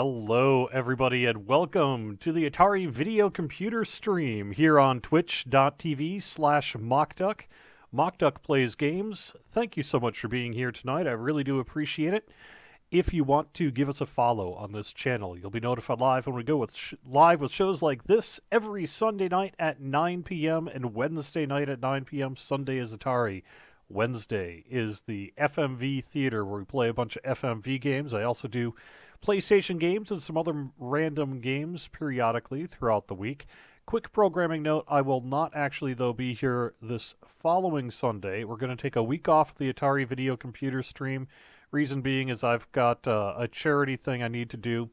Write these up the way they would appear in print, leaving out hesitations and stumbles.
Hello, everybody, and welcome to the Atari Video Computer Stream here on twitch.tv/mockduck. Mockduck plays games. Thank you so much for being here tonight. I really do appreciate it. If you want to give us a follow on this channel, you'll be notified live when we go live with shows like this every Sunday night at 9 p.m. and Wednesday night at 9 p.m. Sunday is Atari. Wednesday is the FMV Theater where we play a bunch of FMV games. I also do PlayStation games and some other random games periodically throughout the week. Quick programming note, I will not actually, though, be here this following Sunday. We're going to take a week off the Atari Video Computer Stream. Reason being is I've got a charity thing I need to do.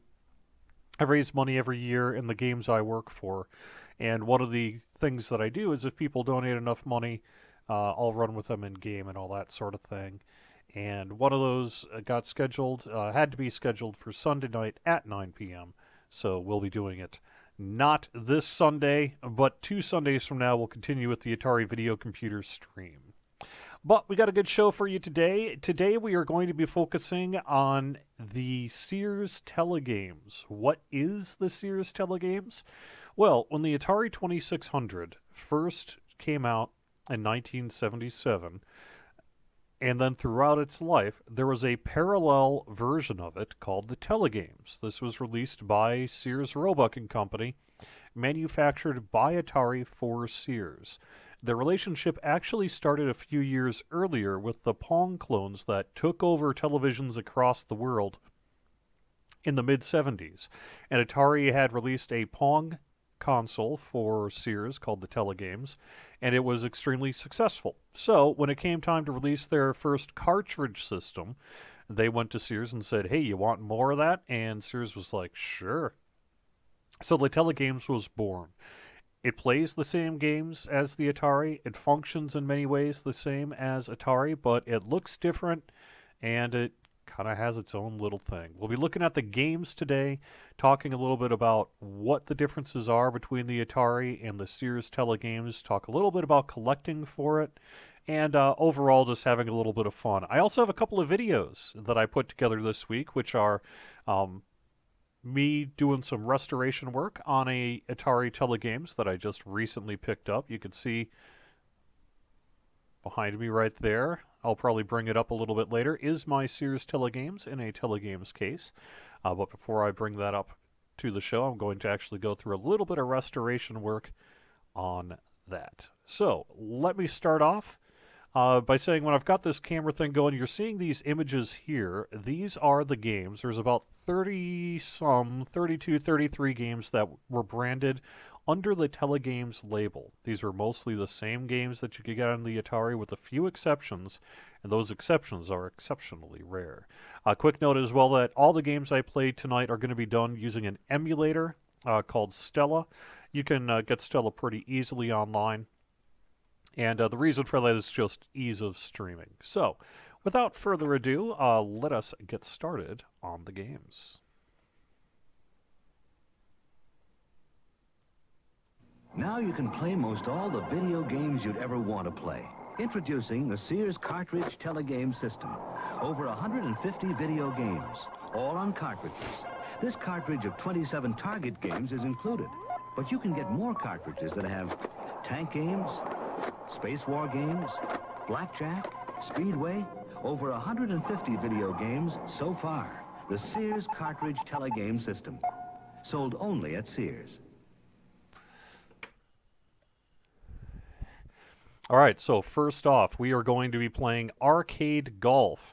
I raise money every year in the games I work for. And one of the things that I do is if people donate enough money, I'll run with them in game and all that sort of thing. And one of those got scheduled, had to be scheduled for Sunday night at 9 p.m. So we'll be doing it not this Sunday, but 2 Sundays from now we'll continue with the Atari Video Computer Stream. But we got a good show for you today. Today we are going to be focusing on the Sears Tele-Games. What is the Sears Tele-Games? Well, when the Atari 2600 first came out in 1977, and then throughout its life, there was a parallel version of it called the Tele-Games. This was released by Sears Roebuck and Company, manufactured by Atari for Sears. The relationship actually started a few years earlier with the Pong clones that took over televisions across the world in the mid-70s. And Atari had released a Pong console for Sears called the Tele-Games, and it was extremely successful. So when it came time to release their first cartridge system, they went to Sears and said, hey, you want more of that? And Sears was like, sure. So the Tele-Games was born. It plays the same games as the Atari. It functions in many ways the same as Atari, but it looks different, and it kind of has its own little thing. We'll be looking at the games today, talking a little bit about what the differences are between the Atari and the Sears Tele-Games, talk a little bit about collecting for it, and overall just having a little bit of fun. I also have a couple of videos that I put together this week, which are me doing some restoration work on a Atari Tele-Games that I just recently picked up. You can see behind me right there, I'll probably bring it up a little bit later, is my Sears Tele-Games in a Tele-Games case. But before I bring that up to the show, I'm going to actually go through a little bit of restoration work on that. So let me start off by saying when I've got this camera thing going, you're seeing these images here. These are the games. There's about 32, 33 games that were branded under the Tele-Games label. These are mostly the same games that you could get on the Atari with a few exceptions, and those exceptions are exceptionally rare. A quick note as well that all the games I played tonight are going to be done using an emulator called Stella. You can get Stella pretty easily online, and the reason for that is just ease of streaming. So, without further ado, let us get started on the games. Now you can play most all the video games you'd ever want to play. Introducing the Sears Cartridge Tele-Game system. Over 150 video games, all on cartridges. This cartridge of 27 target games is included, but you can get more cartridges that have tank games, space war games, blackjack, speedway, over 150 video games so far. The Sears Cartridge Tele-Game system. Sold only at Sears. All right, so first off, we are going to be playing Arcade Golf,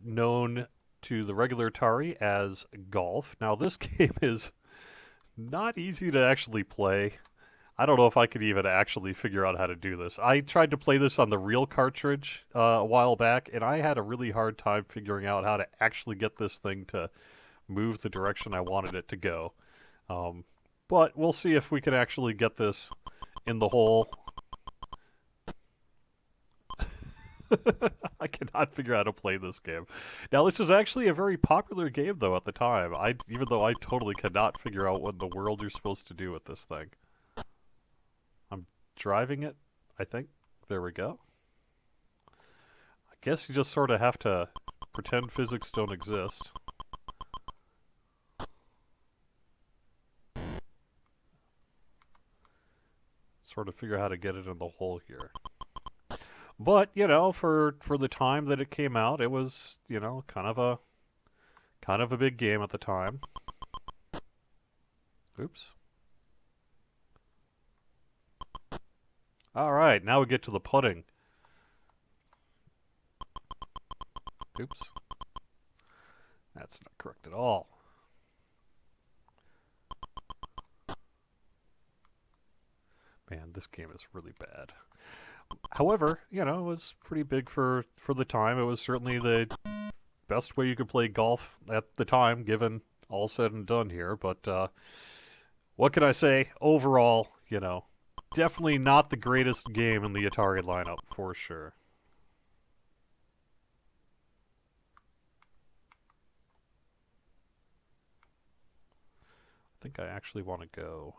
known to the regular Atari as Golf. Now, this game is not easy to actually play. I don't know if I could even actually figure out how to do this. I tried to play this on the real cartridge a while back, and I had a really hard time figuring out how to actually get this thing to move the direction I wanted it to go. But we'll see if we can actually get this in the hole. I cannot figure out how to play this game. Now, this is actually a very popular game, though, at the time. Even though I totally cannot figure out what in the world you're supposed to do with this thing. I'm driving it, I think. There we go. I guess you just sort of have to pretend physics don't exist. sort of figure out how to get it in the hole here. But you know, for the time that it came out, it was kind of a big game at the time. Oops. All right, now we get to the pudding. Oops. That's not correct at all. Man, this game is really bad. However, you know, it was pretty big for the time. It was certainly the best way you could play golf at the time, given all said and done here. But what can I say? Overall, you know, definitely not the greatest game in the Atari lineup, for sure. I think I actually want to go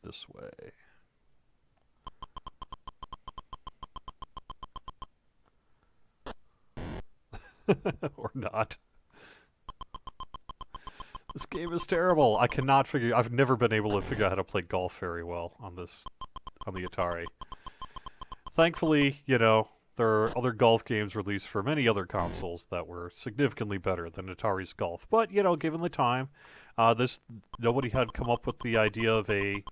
this way. Or not. This game is terrible. I cannot figure. I've never been able to figure out how to play golf very well on the Atari. Thankfully, you know, there are other golf games released for many other consoles that were significantly better than Atari's golf. But you know, given the time, this nobody had come up with the idea of a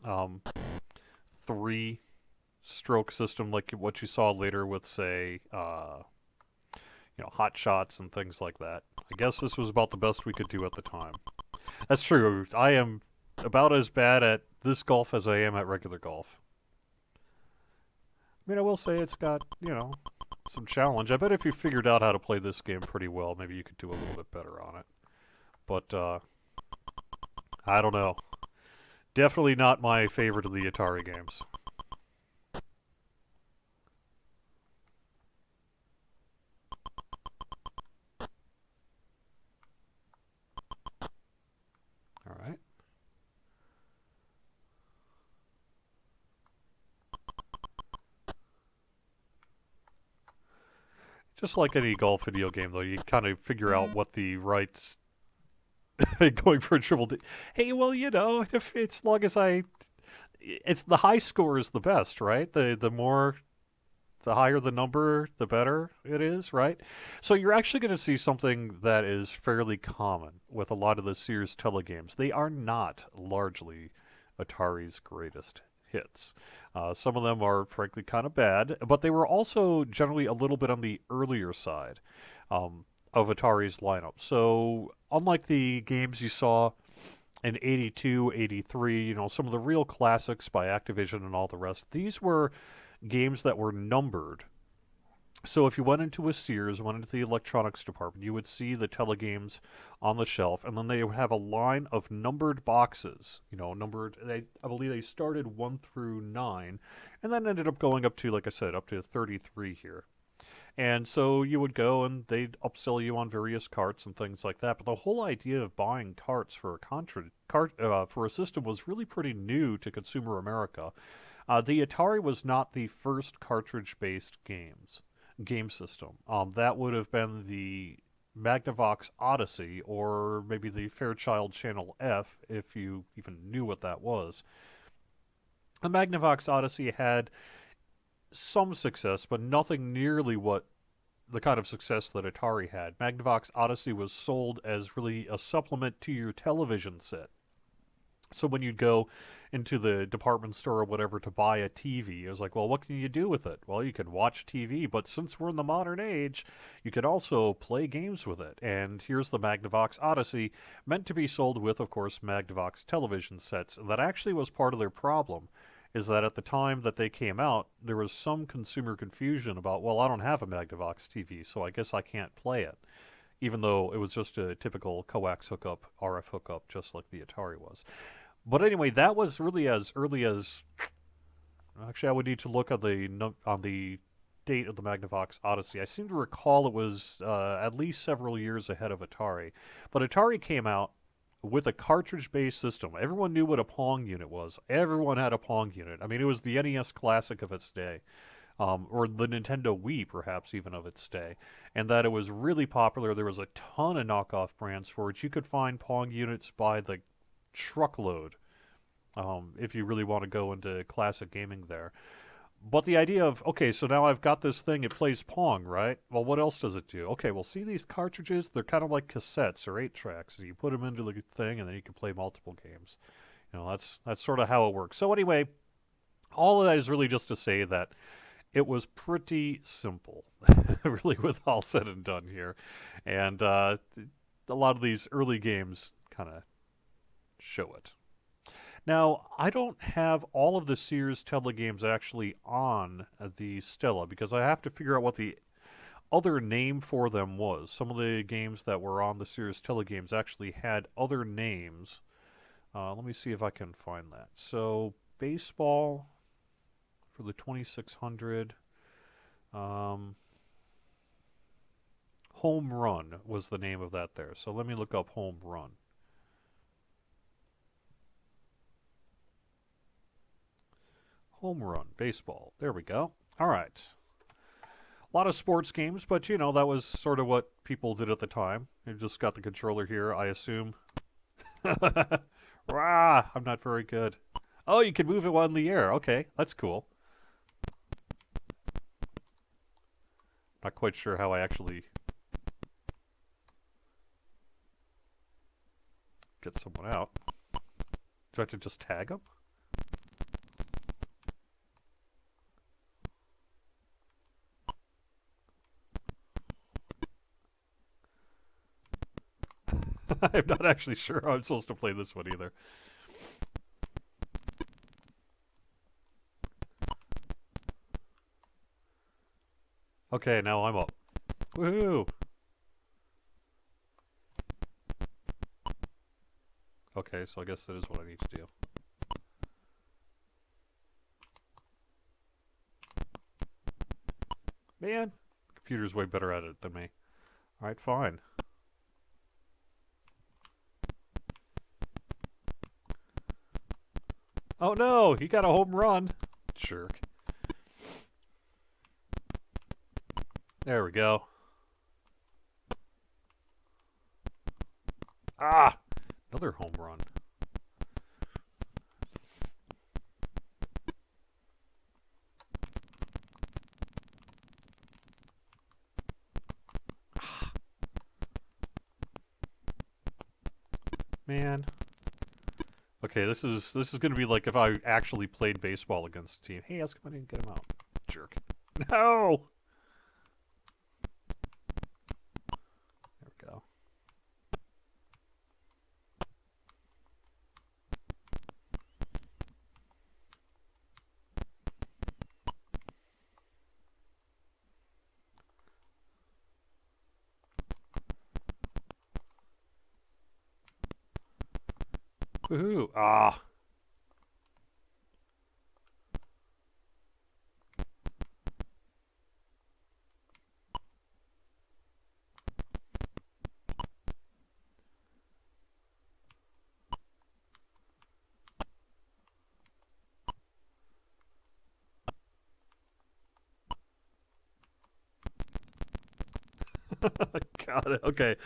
um, three-stroke system like what you saw later with, say, you know, hot shots and things like that. I guess this was about the best we could do at the time. That's true. I am about as bad at this golf as I am at regular golf. I mean, I will say it's got, you know, some challenge. I bet if you figured out how to play this game pretty well, maybe you could do a little bit better on it. But, I don't know. Definitely not my favorite of the Atari games. Alright. Just like any golf video game, though, you kind of figure out what the right going for a triple D. Hey, well, you know, if as long as it's the high score is the best, right? The higher the number, the better it is, right? So you're actually going to see something that is fairly common with a lot of the Sears Tele-Games. They are not largely Atari's greatest hits. Some of them are frankly kind of bad, but they were also generally a little bit on the earlier side of Atari's lineup. So unlike the games you saw in 82, 83, you know, some of the real classics by Activision and all the rest, these were games that were numbered. So if you went into a Sears, went into the electronics department, you would see the Tele-Games on the shelf, and then they would have a line of numbered boxes. You know, numbered. I believe they started 1 through 9, and then ended up going up to, like I said, up to 33 here. And so you would go and they'd upsell you on various carts and things like that. But the whole idea of buying carts for for a system was really pretty new to consumer America. The Atari was not the first cartridge-based game system. That would have been the Magnavox Odyssey, or maybe the Fairchild Channel F, if you even knew what that was. The Magnavox Odyssey had some success, but nothing nearly what the kind of success that Atari had. Magnavox Odyssey was sold as really a supplement to your television set. So when you'd go into the department store or whatever to buy a TV, it was like, well, what can you do with it? Well, you can watch TV, but since we're in the modern age, you could also play games with it. And here's the Magnavox Odyssey, meant to be sold with, of course, Magnavox television sets. And that actually was part of their problem, is that at the time that they came out, there was some consumer confusion about, well, I don't have a Magnavox TV, so I guess I can't play it, even though it was just a typical coax hookup, RF hookup, just like the Atari was. But anyway, that was really as early as. Actually, I would need to look at on the date of the Magnavox Odyssey. I seem to recall it was at least several years ahead of Atari. But Atari came out with a cartridge-based system. Everyone knew what a Pong unit was. Everyone had a Pong unit. I mean, it was the NES Classic of its day. Or the Nintendo Wii, perhaps, even of its day. And that it was really popular. There was a ton of knockoff brands for it. You could find Pong units by the truckload if you really want to go into classic gaming there. But the idea of, okay, so now I've got this thing, it plays Pong, right? Well, what else does it do? Okay, well, see these cartridges? They're kind of like cassettes or 8 tracks. And you put them into the thing, and then you can play multiple games. That's sort of how it works. So anyway, all of that is really just to say that it was pretty simple, really, with all said and done here. And a lot of these early games kind of show it. Now, I don't have all of the Sears Tele-Games actually on the Stella because I have to figure out what the other name for them was. Some of the games that were on the Sears Tele-Games actually had other names. Let me see if I can find that. So, baseball for the 2600. Um, Home Run was the name of that there. So let me look up Home Run. Home Run, baseball. There we go. All right. A lot of sports games, but that was sort of what people did at the time. You just got the controller here, I assume. Rah! I'm not very good. Oh, you can move it while in the air. Okay, that's cool. Not quite sure how I actually get someone out. Do I have to just tag them? I'm not actually sure how I'm supposed to play this one either. Okay, now I'm up. Woohoo! Okay, so I guess that is what I need to do. Man, computer's way better at it than me. Alright, fine. Oh no, he got a home run. Jerk. There we go. Ah! Another home run. Man. Okay, this is going to be like if I actually played baseball against a team. Hey, how come I didn't get him out? Jerk. No! There we go. Woohoo! Ah! Got it. Okay.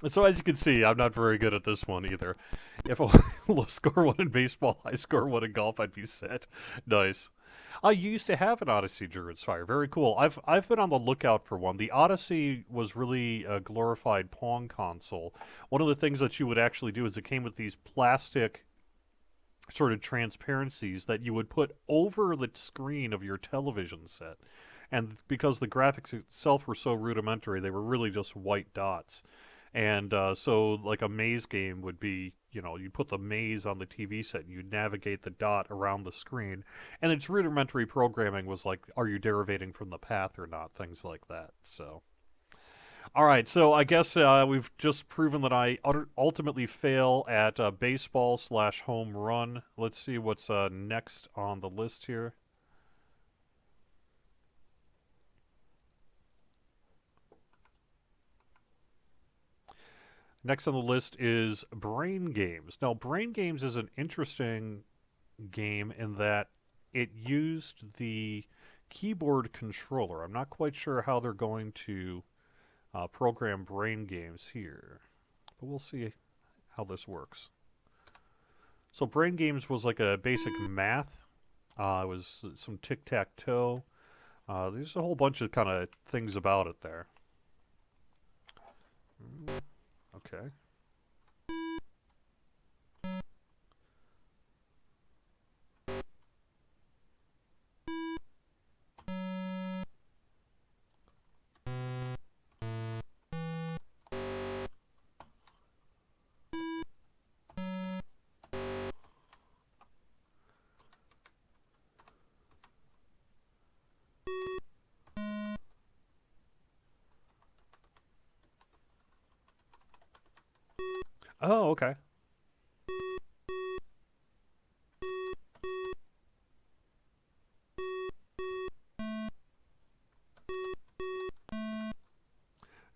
So as you can see, I'm not very good at this one either. If I score one in baseball, I score one in golf, I'd be set. Nice. I used to have an Odyssey Druid's Fire. Very cool. I've been on the lookout for one. The Odyssey was really a glorified Pong console. One of the things that you would actually do is it came with these plastic sort of transparencies that you would put over the screen of your television set. And because the graphics itself were so rudimentary, they were really just white dots. And so, like a maze game would be, you put the maze on the TV set and you navigate the dot around the screen. And its rudimentary programming was like, are you derivating from the path or not? Things like that. So, all right. So I guess we've just proven that I ultimately fail at baseball slash home run. Let's see what's next on the list here. Next on the list is Brain Games. Now, Brain Games is an interesting game in that it used the keyboard controller. I'm not quite sure how they're going to program Brain Games here, but we'll see how this works. So Brain Games was like a basic math. It was some tic-tac-toe. There's a whole bunch of kind of things about it there. Okay. Oh, okay.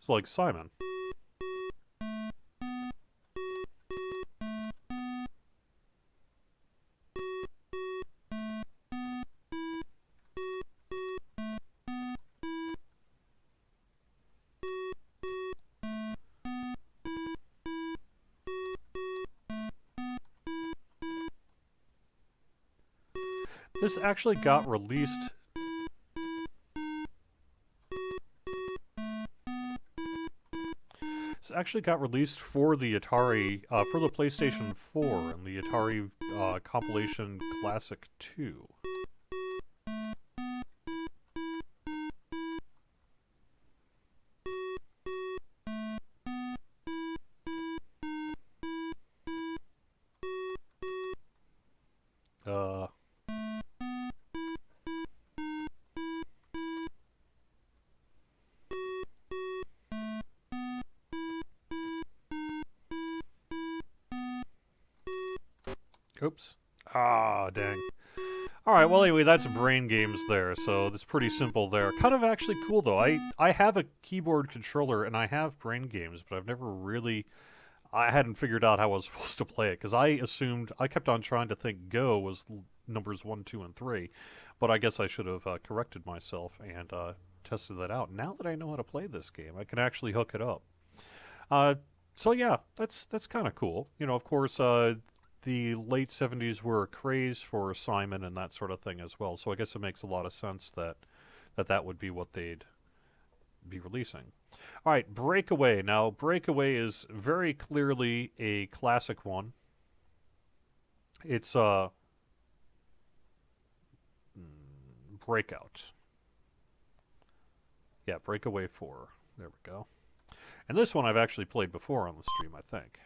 It's like Simon. This actually got released. This actually got released for the Atari, for the PlayStation 4 and the Atari compilation Classic 2. Uh, Oops. Ah, dang. Alright, well anyway, that's Brain Games there, so it's pretty simple there. Kind of actually cool though. I have a keyboard controller and I have Brain Games, but I've never really... I hadn't figured out how I was supposed to play it, because I assumed... I kept on trying to think Go was numbers 1, 2, and 3, but I guess I should have corrected myself and tested that out. Now that I know how to play this game, I can actually hook it up. Uh, so yeah, that's kind of cool. You know, of course, the late 70s were a craze for Simon and that sort of thing as well. So I guess it makes a lot of sense that that would be what they'd be releasing. All right, Breakaway. Now, Breakaway is very clearly a classic one. It's Breakout. Yeah, Breakaway 4. There we go. And this one I've actually played before on the stream, I think.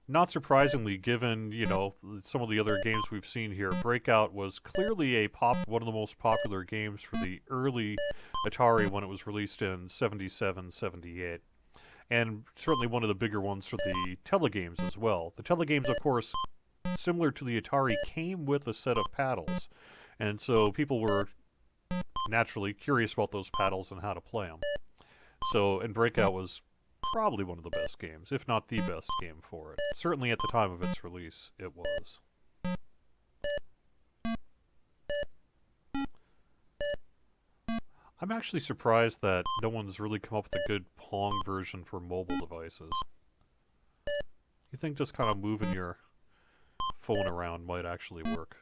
Not surprisingly, given, you know, some of the other games we've seen here, Breakout was clearly one of the most popular games for the early Atari when it was released in 77, 78. And certainly one of the bigger ones for the Tele-Games as well. The Tele-Games, of course, similar to the Atari, came with a set of paddles. And so people were naturally curious about those paddles and how to play them. So, and Breakout was probably one of the best games, if not the best game for it. Certainly at the time of its release, it was. I'm actually surprised that no one's really come up with a good Pong version for mobile devices. You think just kind of moving your phone around might actually work.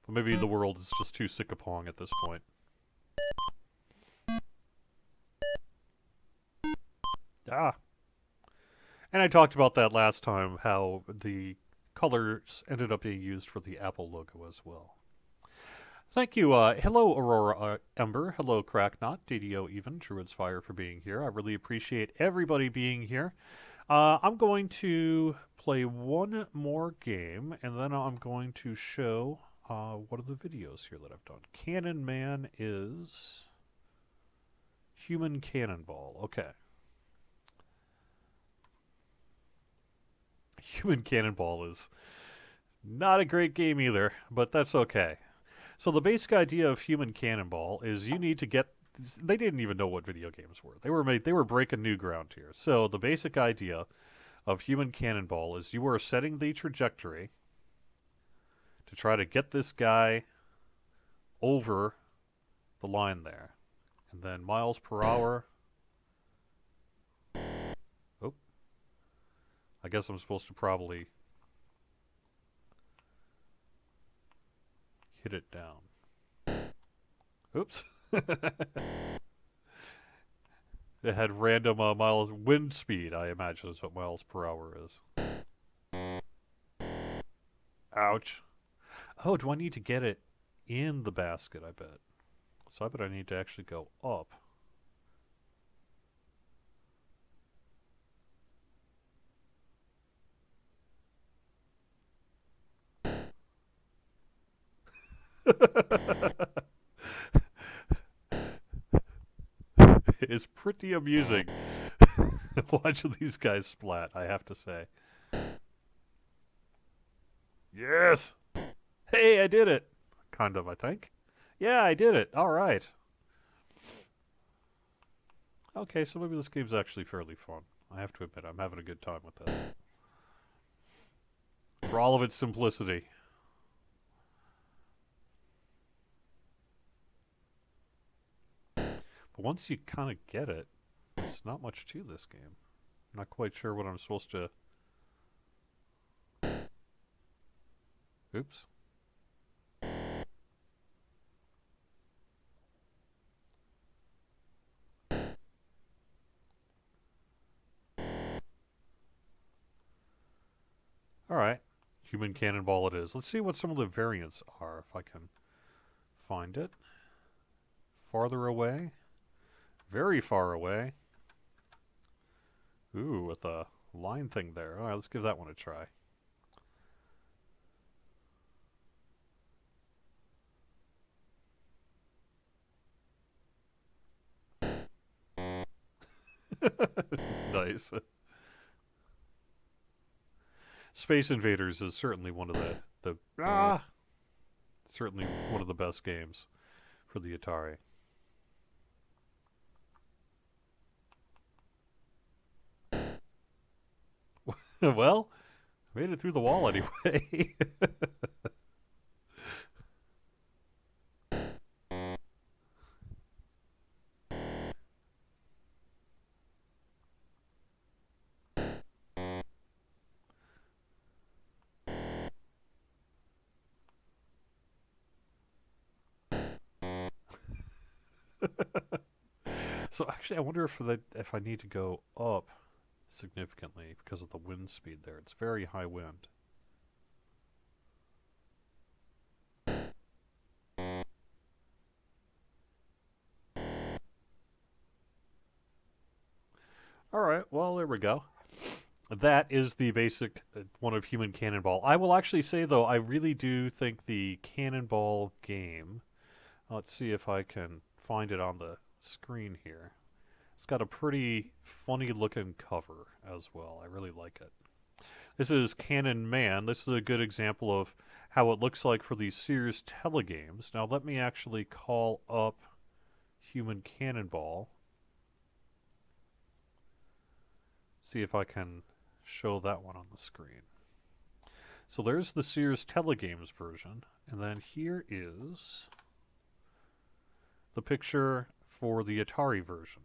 But maybe the world is just too sick of Pong at this point. Ah! And I talked about that last time, how the colors ended up being used for the Apple logo as well. Thank you. Hello, Aurora Ember. Hello, Cracknot, DDO Even, Druid's Fire for being here. I really appreciate everybody being here. I'm going to play one more game, and then I'm going to show one of the videos here that I've done. Cannon Man is Human Cannonball. Okay. Human Cannonball is not a great game either, but that's okay. So the basic idea of Human Cannonball is you need to get... They didn't even know what video games were. They were breaking new ground here. So the basic idea of Human Cannonball is you are setting the trajectory to try to get this guy over the line there. And then miles per hour... Oh. I guess I'm supposed to probably hit it down. Oops. It had random miles wind speed, I imagine is what miles per hour is. Ouch. Oh, do I need to get it in the basket, I bet. So I bet I need to actually go up. It's pretty amusing watching these guys splat, I have to say. Yes! Hey, I did it! Kind of, I think. Yeah, I did it. All right. Okay, so maybe this game's actually fairly fun. I have to admit, I'm having a good time with this. For all of its simplicity. But once you kind of get it, there's not much to this game. I'm not quite sure what I'm supposed to... Oops. Alright. Human Cannonball it is. Let's see what some of the variants are, if I can find it. Farther away. Very far away. Ooh, with a line thing there. Alright, let's give that one a try. Nice. Space Invaders is certainly one of certainly one of the best games for the Atari. Well, made it through the wall anyway. So actually, I wonder if I need to go up significantly because of the wind speed there. It's very high wind. All right, well, there we go. That is the basic one of Human Cannonball. I will actually say, though, I really do think the Cannonball game, let's see if I can find it on the screen here. It's got a pretty funny looking cover as well. I really like it. This is Cannon Man. This is a good example of how it looks like for these Sears Tele-Games. Now let me actually call up Human Cannonball. See if I can show that one on the screen. So there's the Sears Tele-Games version, and then here is the picture for the Atari version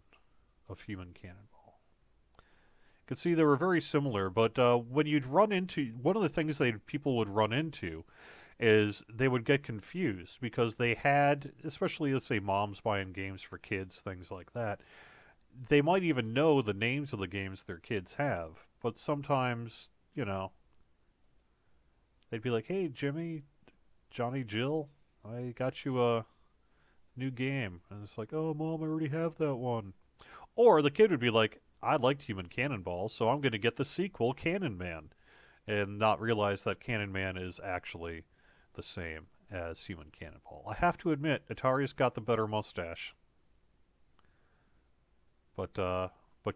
of Human Cannonball. You can see they were very similar, but when you'd run into, one of the things people would run into is they would get confused because they had, especially let's say moms buying games for kids, things like that, they might even know the names of the games their kids have, but sometimes, they'd be like, hey, Jimmy, Johnny, Jill, I got you a new game. And it's like, oh, Mom, I already have that one. Or the kid would be like, I liked Human Cannonball, so I'm going to get the sequel, Cannon Man, and not realize that Cannon Man is actually the same as Human Cannonball. I have to admit, Atari's got the better mustache. But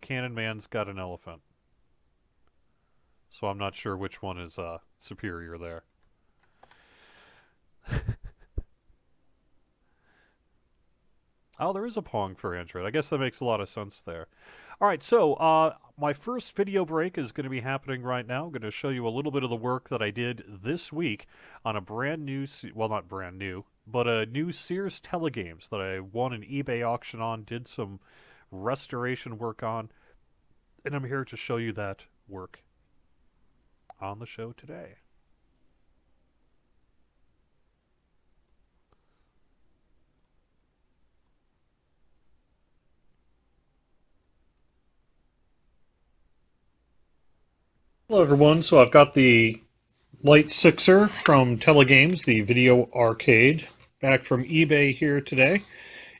Cannon Man's got an elephant. So I'm not sure which one is superior there. Oh, there is a Pong for Android. I guess that makes a lot of sense there. All right, so my first video break is going to be happening right now. I'm going to show you a little bit of the work that I did this week on a brand new, well, not brand new, but a new Sears Tele-Games that I won an eBay auction on, did some restoration work on, and I'm here to show you that work. on the show today. Hello, everyone. So I've got the Light Sixer from Tele-Games, the video arcade, back from eBay here today.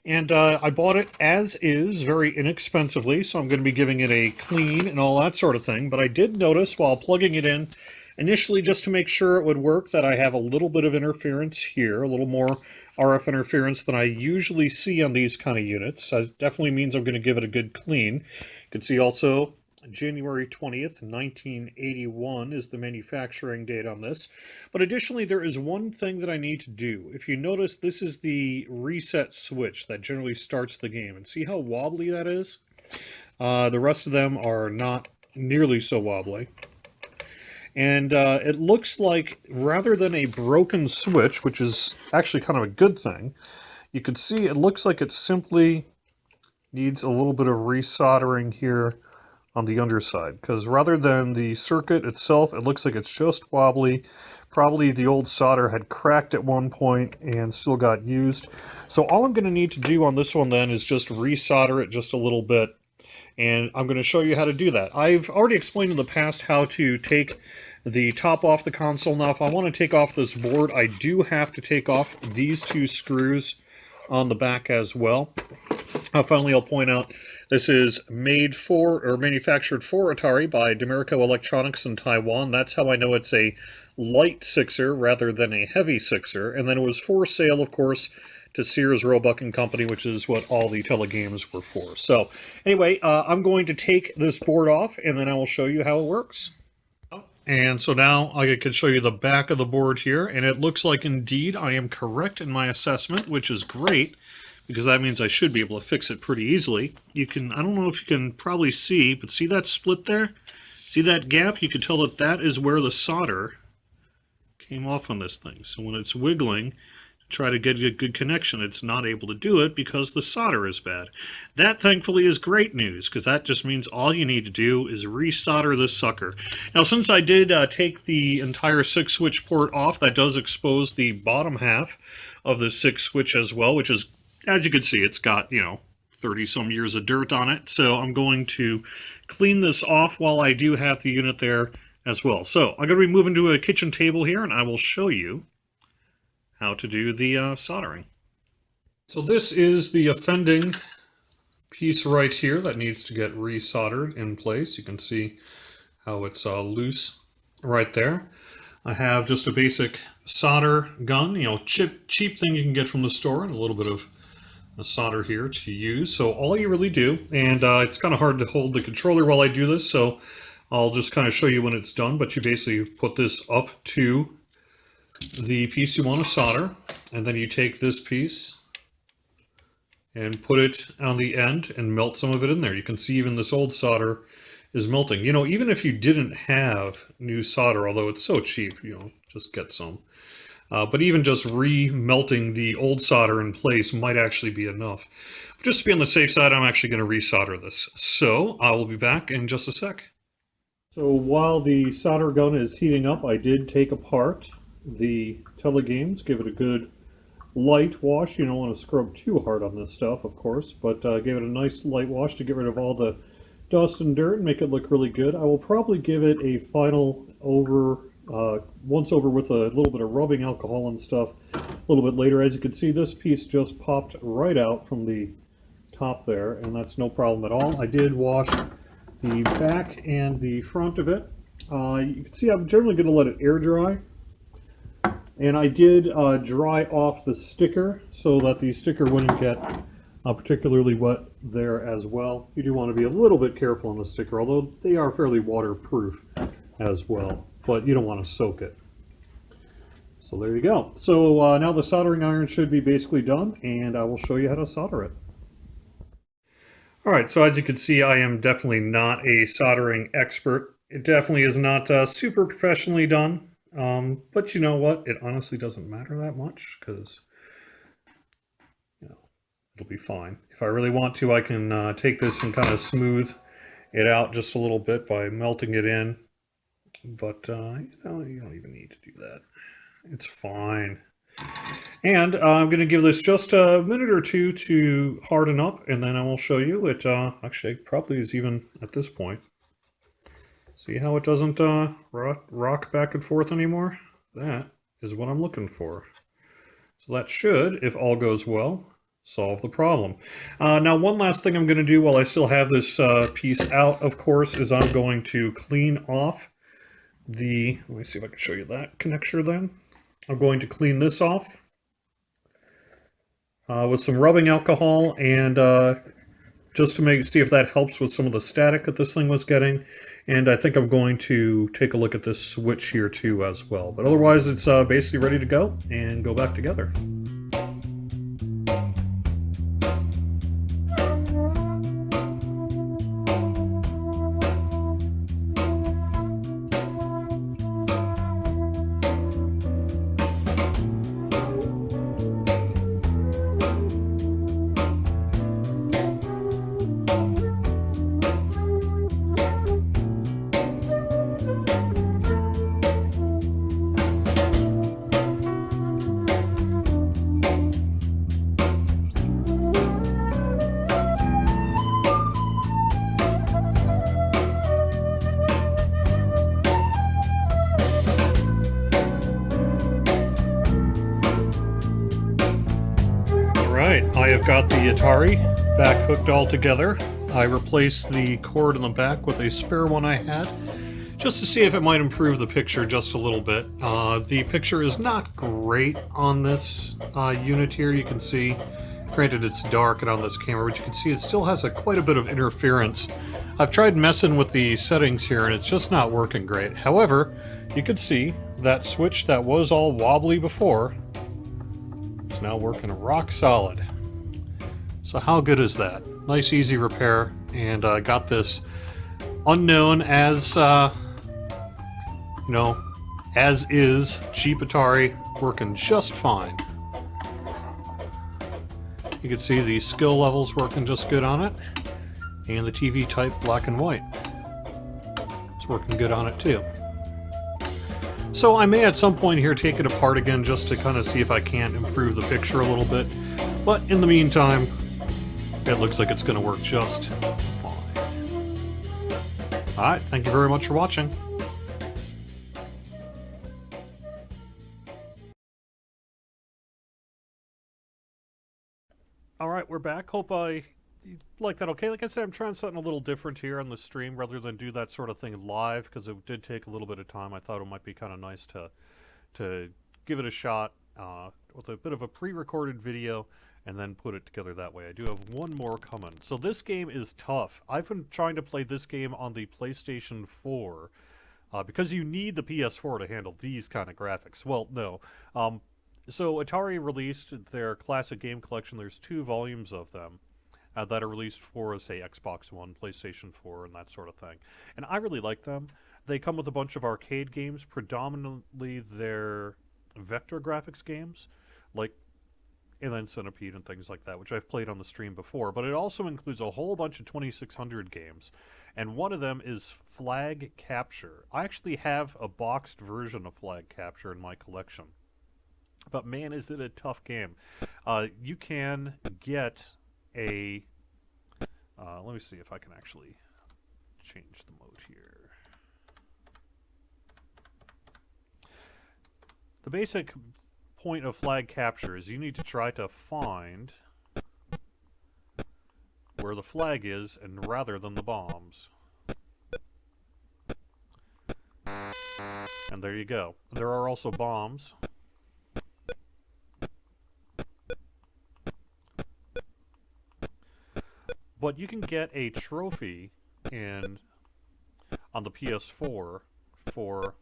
And I bought it as is, very inexpensively, so I'm going to be giving it a clean and all that sort of thing. But I did notice while plugging it in, initially just to make sure it would work, that I have a little bit of interference here, a little more RF interference than I usually see on these kind of units. That definitely means I'm going to give it a good clean. You can see also January 20th, 1981 is the manufacturing date on this. But additionally, there is one thing that I need to do. If you notice, this is the reset switch that generally starts the game. And see how wobbly that is? The rest of them are not nearly so wobbly. And it looks like, rather than a broken switch, which is actually kind of a good thing, you can see it looks like it simply needs a little bit of resoldering here on the underside, because rather than the circuit itself, it looks like it's just wobbly. Probably the old solder had cracked at one point and still got used. So all I'm going to need to do on this one then is just resolder it just a little bit, and I'm going to show you how to do that. I've already explained in the past how to take the top off the console. Now if I want to take off this board, I do have to take off these two screws on the back as well. Finally, I'll point out this is made for, or manufactured for, Atari by Demerico Electronics in Taiwan. That's how I know it's a light sixer rather than a heavy sixer. And then it was for sale, of course, to Sears, Roebuck and Company, which is what all the Tele-Games were for. So anyway, I'm going to take this board off, and then I will show you how it works. And so now I can show you the back of the board here, and it looks like indeed I am correct in my assessment, which is great, because that means I should be able to fix it pretty easily. You can, I don't know if you can probably see, but see that split there? See that gap? You can tell that that is where the solder came off on this thing. So when it's wiggling, try to get a good connection, it's not able to do it because the solder is bad. That thankfully is great news, because that just means all you need to do is resolder this sucker. Now since I did take the entire 6-switch port off, that does expose the bottom half of the 6-switch as well, which is, as you can see, it's got, 30 some years of dirt on it. So I'm going to clean this off while I do have the unit there as well. So I'm going to be moving to a kitchen table here, and I will show you how to do the soldering. So this is the offending piece right here that needs to get resoldered in place. You can see how it's loose right there. I have just a basic solder gun, cheap thing you can get from the store, and a little bit of a solder here to use. So all you really do, and it's kind of hard to hold the controller while I do this, so I'll just kind of show you when it's done, but you basically put this up to the piece you want to solder, and then you take this piece and put it on the end and melt some of it in there. You can see even this old solder is melting. Even if you didn't have new solder, although it's so cheap, just get some. But even just re-melting the old solder in place might actually be enough. But just to be on the safe side, I'm actually going to resolder this. So I will be back in just a sec. So while the solder gun is heating up, I did take apart the Tele-Games, give it a good light wash. You don't want to scrub too hard on this stuff, of course, but give it a nice light wash to get rid of all the dust and dirt and make it look really good. I will probably give it a final once over with a little bit of rubbing alcohol and stuff a little bit later. As you can see, this piece just popped right out from the top there, and that's no problem at all. I did wash the back and the front of it. You can see I'm generally going to let it air dry. And I did dry off the sticker so that the sticker wouldn't get particularly wet there as well. You do want to be a little bit careful on the sticker, although they are fairly waterproof as well, but you don't want to soak it. So there you go. So now the soldering iron should be basically done, and I will show you how to solder it. Alright, so as you can see, I am definitely not a soldering expert. It definitely is not super professionally done. But you know what? It honestly doesn't matter that much, because it'll be fine. If I really want to, I can take this and kind of smooth it out just a little bit by melting it in But you don't even need to do that. It's fine. And I'm going to give this just a minute or two to harden up, and then I will show you. It actually probably is even at this point. See how it doesn't rock back and forth anymore? That is what I'm looking for. So that should, if all goes well, solve the problem. Now, one last thing I'm going to do while I still have this piece out, of course, is I'm going to clean off let me see if I can show you that connector then. I'm going to clean this off with some rubbing alcohol and just to see if that helps with some of the static that this thing was getting. And I think I'm going to take a look at this switch here too as well. But otherwise, it's basically ready to go and go back together. Alright, I have got the Atari back hooked all together. I replaced the cord in the back with a spare one I had, just to see if it might improve the picture just a little bit. The picture is not great on this unit here, you can see. Granted, it's dark and on this camera, but you can see it still has quite a bit of interference. I've tried messing with the settings here and it's just not working great. However, you can see that switch that was all wobbly before is now working rock solid. So how good is that? Nice easy repair, and I got this unknown as as is cheap Atari working just fine. You can see the skill levels working just good on it, and the TV type black and white. It's working good on it too. So I may at some point here take it apart again just to kind of see if I can't improve the picture a little bit. But in the meantime, it looks like it's going to work just fine. Alright, thank you very much for watching. Alright, we're back. Hope you like that okay. Like I said, I'm trying something a little different here on the stream rather than do that sort of thing live, because it did take a little bit of time. I thought it might be kind of nice to give it a shot with a bit of a pre-recorded video and then put it together that way. I do have one more coming. So this game is tough. I've been trying to play this game on the PlayStation 4 because you need the PS4 to handle these kind of graphics. Well, no. So Atari released their classic game collection. There's 2 volumes of them that are released for, say, Xbox One, PlayStation 4, and that sort of thing. And I really like them. They come with a bunch of arcade games, predominantly their vector graphics games, like Inland Centipede and things like that, which I've played on the stream before. But it also includes a whole bunch of 2600 games, and one of them is Flag Capture. I actually have a boxed version of Flag Capture in my collection. But man, is it a tough game. You can get a... let me see if I can actually change the mode here. The basic point of Flag Capture is you need to try to find where the flag is, and rather than the bombs. And there you go. There are also bombs. But you can get a trophy on the PS4 for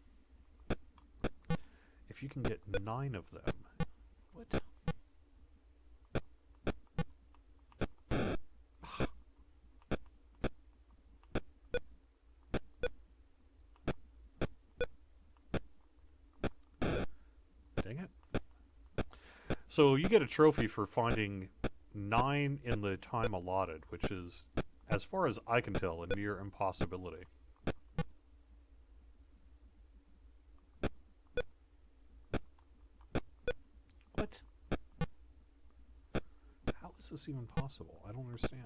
if you can get 9 of them. What? Dang it. So you get a trophy for finding 9 in the time allotted, which is, as far as I can tell, a near impossibility. is this even possible? I don't understand.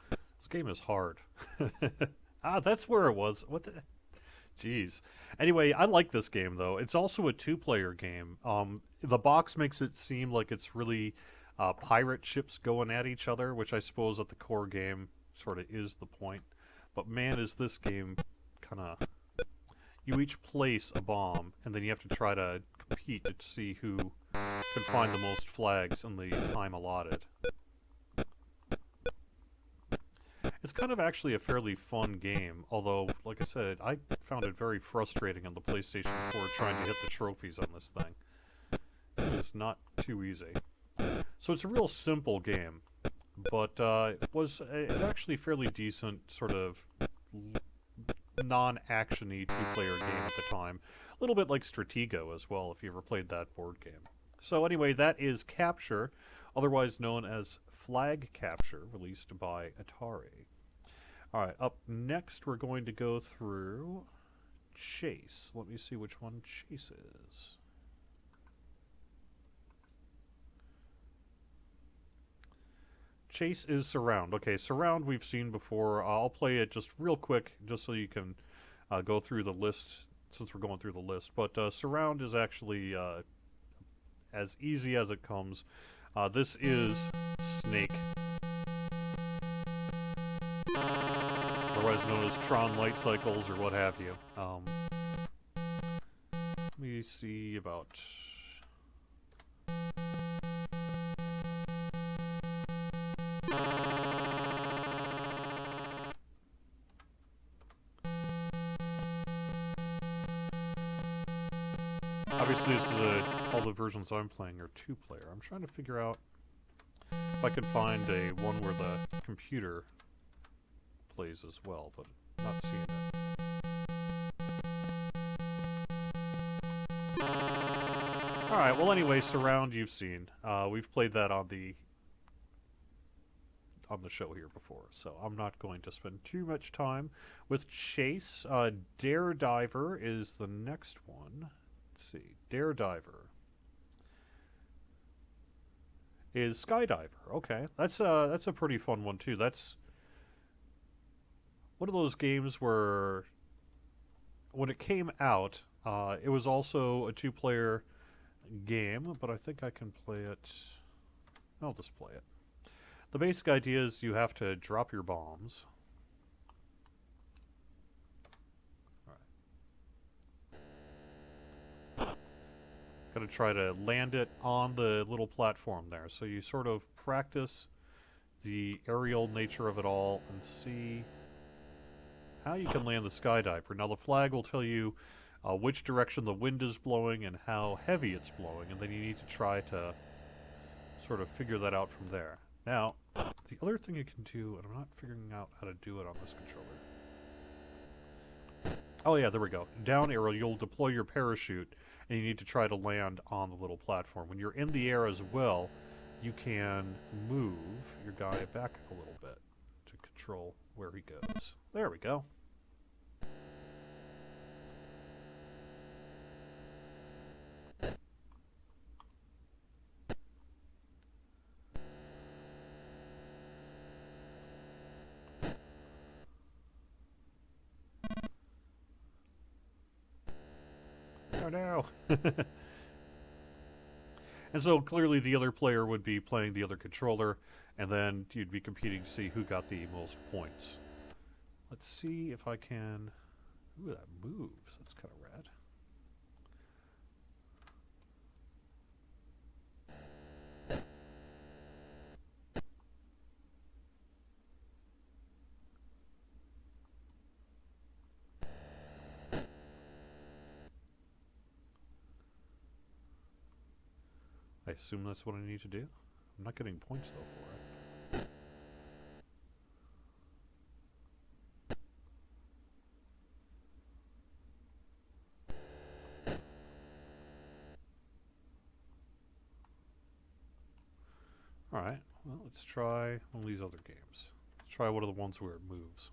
This game is hard. Ah, that's where it was. What the? Jeez. Anyway, I like this game though. It's also a two-player game. The box makes it seem like it's really pirate ships going at each other, which I suppose at the core game sort of is the point. But man, is this game kind of... You each place a bomb, and then you have to try to compete to see who can find the most flags in the time allotted. It's kind of actually a fairly fun game, although, like I said, I found it very frustrating on the PlayStation 4 trying to hit the trophies on this thing. It is not too easy. So it's a real simple game, but it was actually fairly decent sort of non-action-y two-player game at the time. A little bit like Stratego as well, if you ever played that board game. So anyway, that is Capture, otherwise known as Flag Capture, released by Atari. Alright, up next we're going to go through Chase. Let me see which one Chase is. Chase is Surround. Okay, Surround we've seen before. I'll play it just real quick, just so you can go through the list, since we're going through the list. But Surround is actually as easy as it comes. This is Snake, otherwise known as Tron Light Cycles or what have you. Let me see about... Obviously, this is all the versions I'm playing are two-player. I'm trying to figure out if I can find a one where the computer plays as well, but not seeing it. Alright, well anyway, Surround you've seen. We've played that on the show here before, so I'm not going to spend too much time with Chase. Darediver is the next one. Let's see, Darediver is Skydiver. Okay, that's a pretty fun one too. That's one of those games where when it came out, it was also a two-player game, but I think I can play it. I'll just play it. The basic idea is you have to drop your bombs. Got to try to land it on the little platform there. So you sort of practice the aerial nature of it all and see how you can land the skydiver. Now the flag will tell you which direction the wind is blowing and how heavy it's blowing, and then you need to try to sort of figure that out from there. Now, the other thing you can do, and I'm not figuring out how to do it on this controller. Oh yeah, there we go. Down arrow, you'll deploy your parachute, and you need to try to land on the little platform. When you're in the air as well, you can move your guy back a little bit to control where he goes. There we go. Oh no! And so clearly the other player would be playing the other controller, and then you'd be competing to see who got the most points. Let's see if I can... Ooh, that moves. That's kind of rad. I assume that's what I need to do. I'm not getting points, though, for it. Alright, well, let's try one of these other games. Let's try one of the ones where it moves.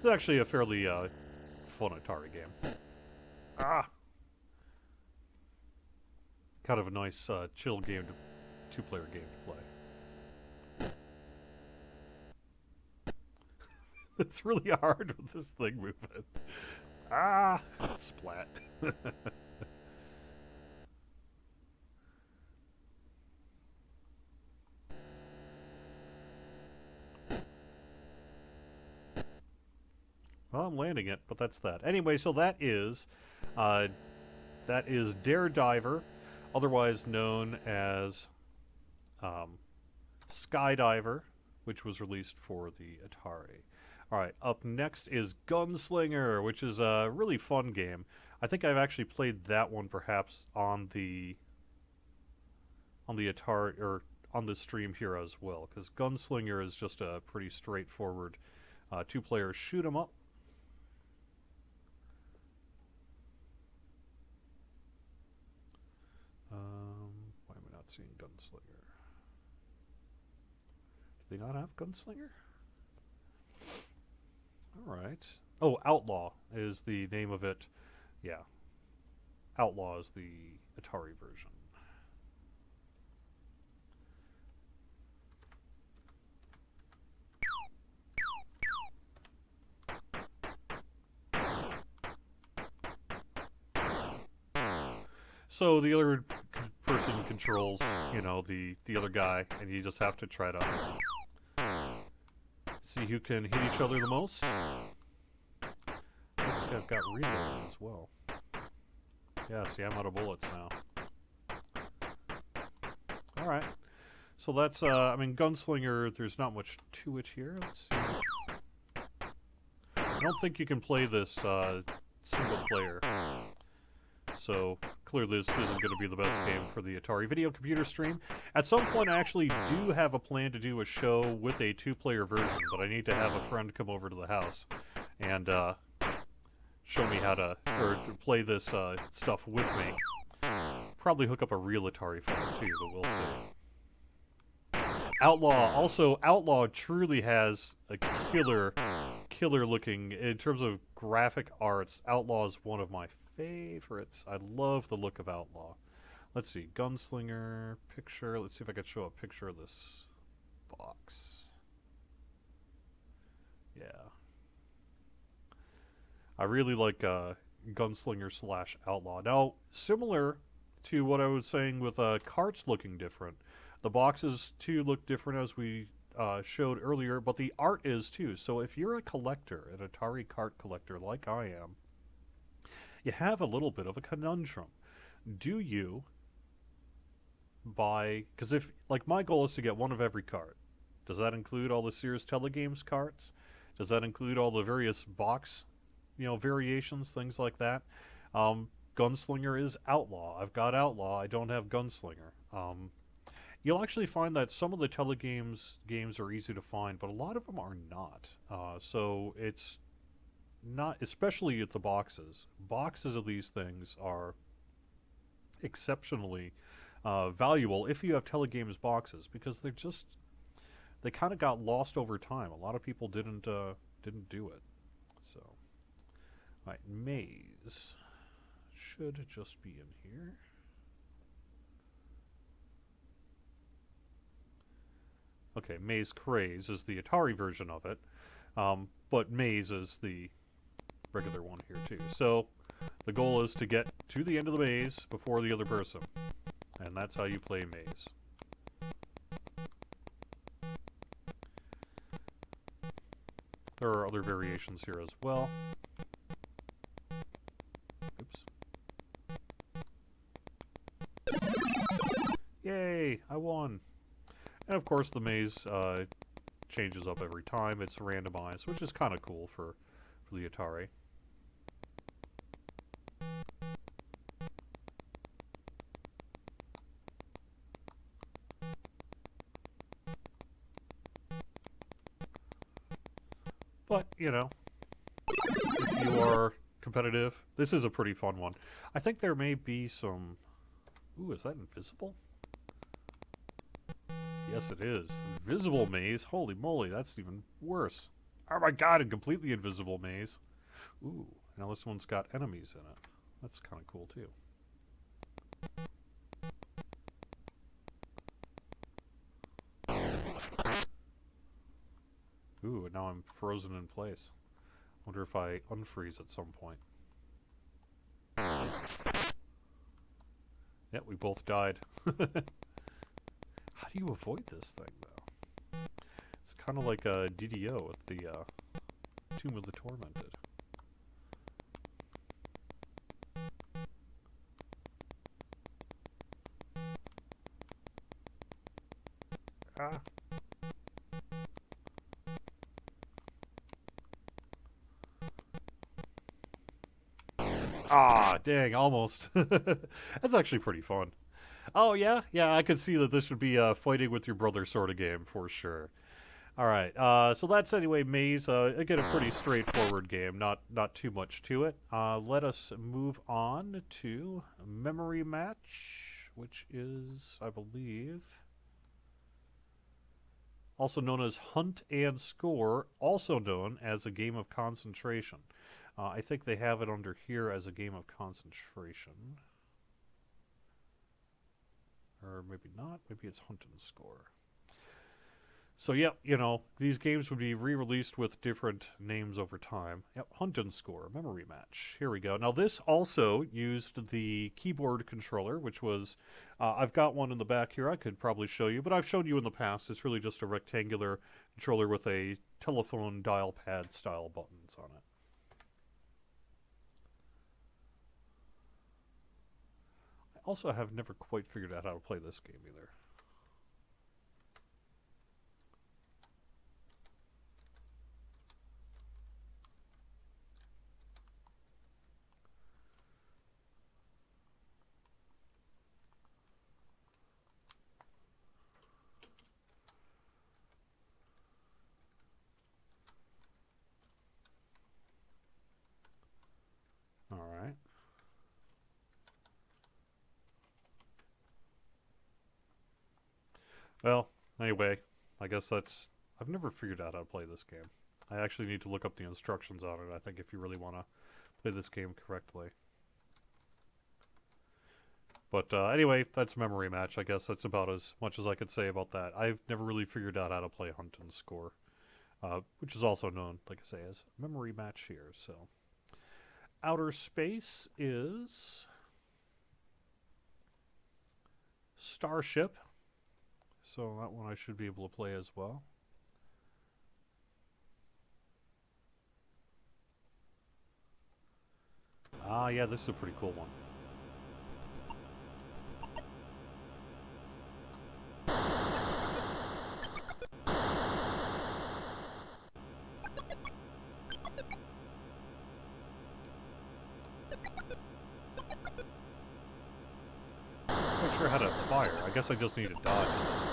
It's actually a fairly fun Atari game. Ah! Kind of a nice, chill game, two-player game to play. It's really hard with this thing moving. Ah! Splat. Well, I'm landing it, but that's that. Anyway, so uh, that is Daredriver, otherwise known as um, Skydiver, which was released for the Atari. All right, up next is Gunslinger, which is a really fun game. I think I've actually played that one perhaps on the Atari or on the stream here as well, because Gunslinger is just a pretty straightforward two-player shoot 'em up. Why am I not seeing Gunslinger? Do they not have Gunslinger? All right. Oh, Outlaw is the name of it. Yeah, Outlaw is the Atari version. So the other person controls, the other guy, and you just have to try to see who can hit each other the most. Looks like I've got reload as well. Yeah, see, I'm out of bullets now. Alright. So that's, Gunslinger, there's not much to it here. Let's see. I don't think you can play this single player. So clearly this isn't going to be the best game for the Atari Video Computer stream. At some point I actually do have a plan to do a show with a two-player version, but I need to have a friend come over to the house and show me how to, or to play this stuff with me. Probably hook up a real Atari phone too, but we'll see. Outlaw truly has a killer looking, in terms of graphic arts, Outlaw is one of my favorites. I love the look of Outlaw. Let's see, Gunslinger, picture, let's see if I can show a picture of this box. Yeah. I really like Gunslinger slash Outlaw. Now, similar to what I was saying with carts looking different, the boxes too look different as we showed earlier, but the art is too. So if you're a collector, an Atari cart collector like I am, you have a little bit of a conundrum. Do you buy, because if, like, my goal is to get one of every cart. Does that include all the Sears Tele-Games carts? Does that include all the various box, variations, things like that? Gunslinger is Outlaw. I've got Outlaw. I don't have Gunslinger. You'll actually find that some of the Tele-Games games are easy to find, but a lot of them are not. So it's not, especially at the boxes. Boxes of these things are exceptionally valuable if you have Tele-Games boxes, because they kind of got lost over time. A lot of people didn't do it. So, all right, Maze should just be in here. Okay, Maze Craze is the Atari version of it, but Maze is the regular one here too. So the goal is to get to the end of the maze before the other person, and that's how you play Maze. There are other variations here as well. Oops. Yay! I won! And of course the maze changes up every time. It's randomized, which is kind of cool for the Atari. But, if you are competitive, this is a pretty fun one. I think there may be some... Ooh, is that invisible? Yes, it is. Invisible maze? Holy moly, that's even worse. Oh my god, a completely invisible maze. Ooh, now this one's got enemies in it. That's kind of cool too. Ooh, and now I'm frozen in place. Wonder if I unfreeze at some point. Yeah, we both died. How do you avoid this thing, though? It's kind of like a DDO with the Tomb of the Tormented. Ah. Ah, dang, almost. That's actually pretty fun. Oh, yeah? Yeah, I could see that this would be a fighting with your brother sort of game, for sure. Alright, so that's anyway Maze. Again, a pretty straightforward game, not too much to it. Let us move on to Memory Match, which is, I believe, also known as Hunt and Score, also known as a game of concentration. I think they have it under here as a game of concentration. Or maybe not. Maybe it's Hunt and Score. So, yep, you know, these games would be re-released with different names over time. Yep, Hunt and Score, Memory Match. Here we go. Now, this also used the keyboard controller, which was... I've got one in the back here I could probably show you, but I've shown you in the past. It's really just a rectangular controller with a telephone dial pad style buttons on it. I also have never quite figured out how to play this game either. Alright. Well, anyway, I guess that's... I've never figured out how to play this game. I actually need to look up the instructions on it, I think, if you really want to play this game correctly. But anyway, that's Memory Match. I guess that's about as much as I could say about that. I've never really figured out how to play Hunt and Score, which is also known, like I say, as Memory Match here. So, Outer Space is Starship. So that one I should be able to play as well. Ah, yeah, this is a pretty cool one. Not sure how to fire. I guess I just need to dodge at this point.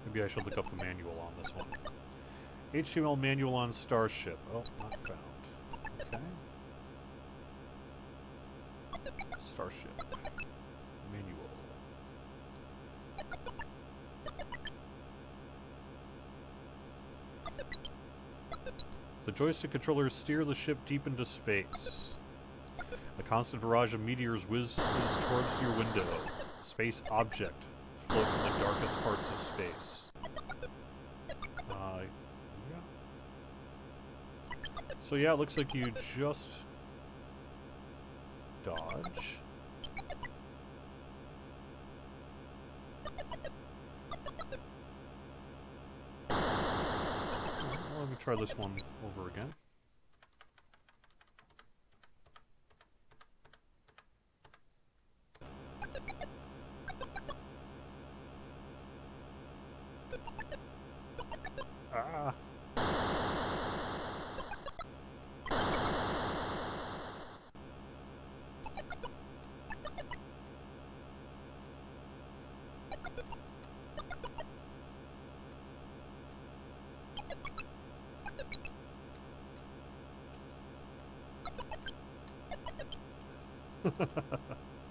Maybe I should look up the manual on this one. HTML manual on Starship. Oh, not found. Okay. Starship. Manual. The joystick controllers steer the ship deep into space. A constant barrage of meteors whizzes towards your window. Space object float in the darkest parts of space. Yeah. So yeah, it looks like you just dodge. Well, let me try this one over again. Ah.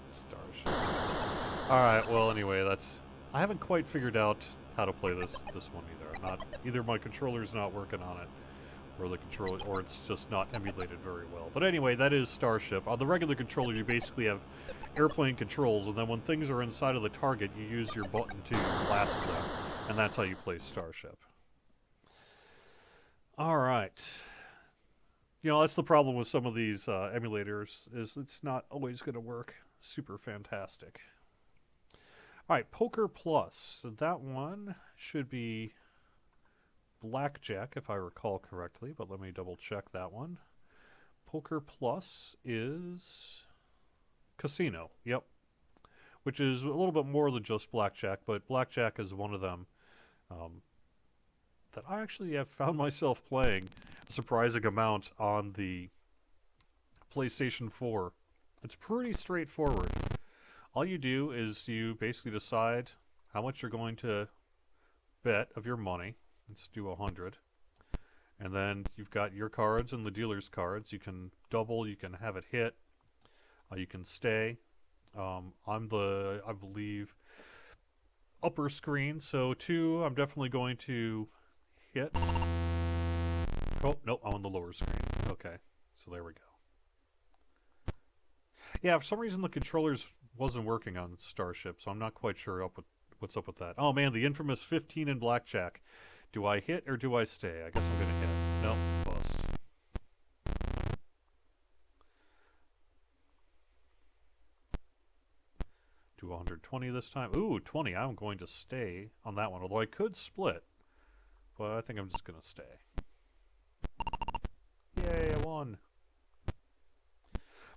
Starship. Alright, well anyway, that's... I haven't quite figured out how to play this one either. I'm not either my controller's not working on it, or the controller, or it's just not emulated very well. But anyway, that is Starship. On the regular controller, you basically have airplane controls, and then when things are inside of the target, you use your button to blast them, and that's how you play Starship. All right. You know, that's the problem with some of these emulators, is it's not always going to work super fantastic. All right, Poker Plus. So that one should be Blackjack, if I recall correctly, but let me double check that one. Poker Plus is Casino. Yep. Which is a little bit more than just Blackjack, but Blackjack is one of them that I actually have found myself playing a surprising amount on the PlayStation 4. It's pretty straightforward. All you do is you basically decide how much you're going to bet of your money. Let's do 100. And then you've got your cards and the dealer's cards. You can double, you can have it hit, you can stay. I'm the, I believe, upper screen, so 2, I'm definitely going to hit. Oh, no, I'm on the lower screen. Okay, so there we go. Yeah, for some reason the controllers wasn't working on Starship, so I'm not quite sure what's up with that. Oh man, the infamous 15 in Blackjack. Do I hit or do I stay? I guess I'm gonna hit. Nope, bust. Do 120 this time. Ooh, 20. I'm going to stay on that one, although I could split. But I think I'm just gonna stay. Yay, I won.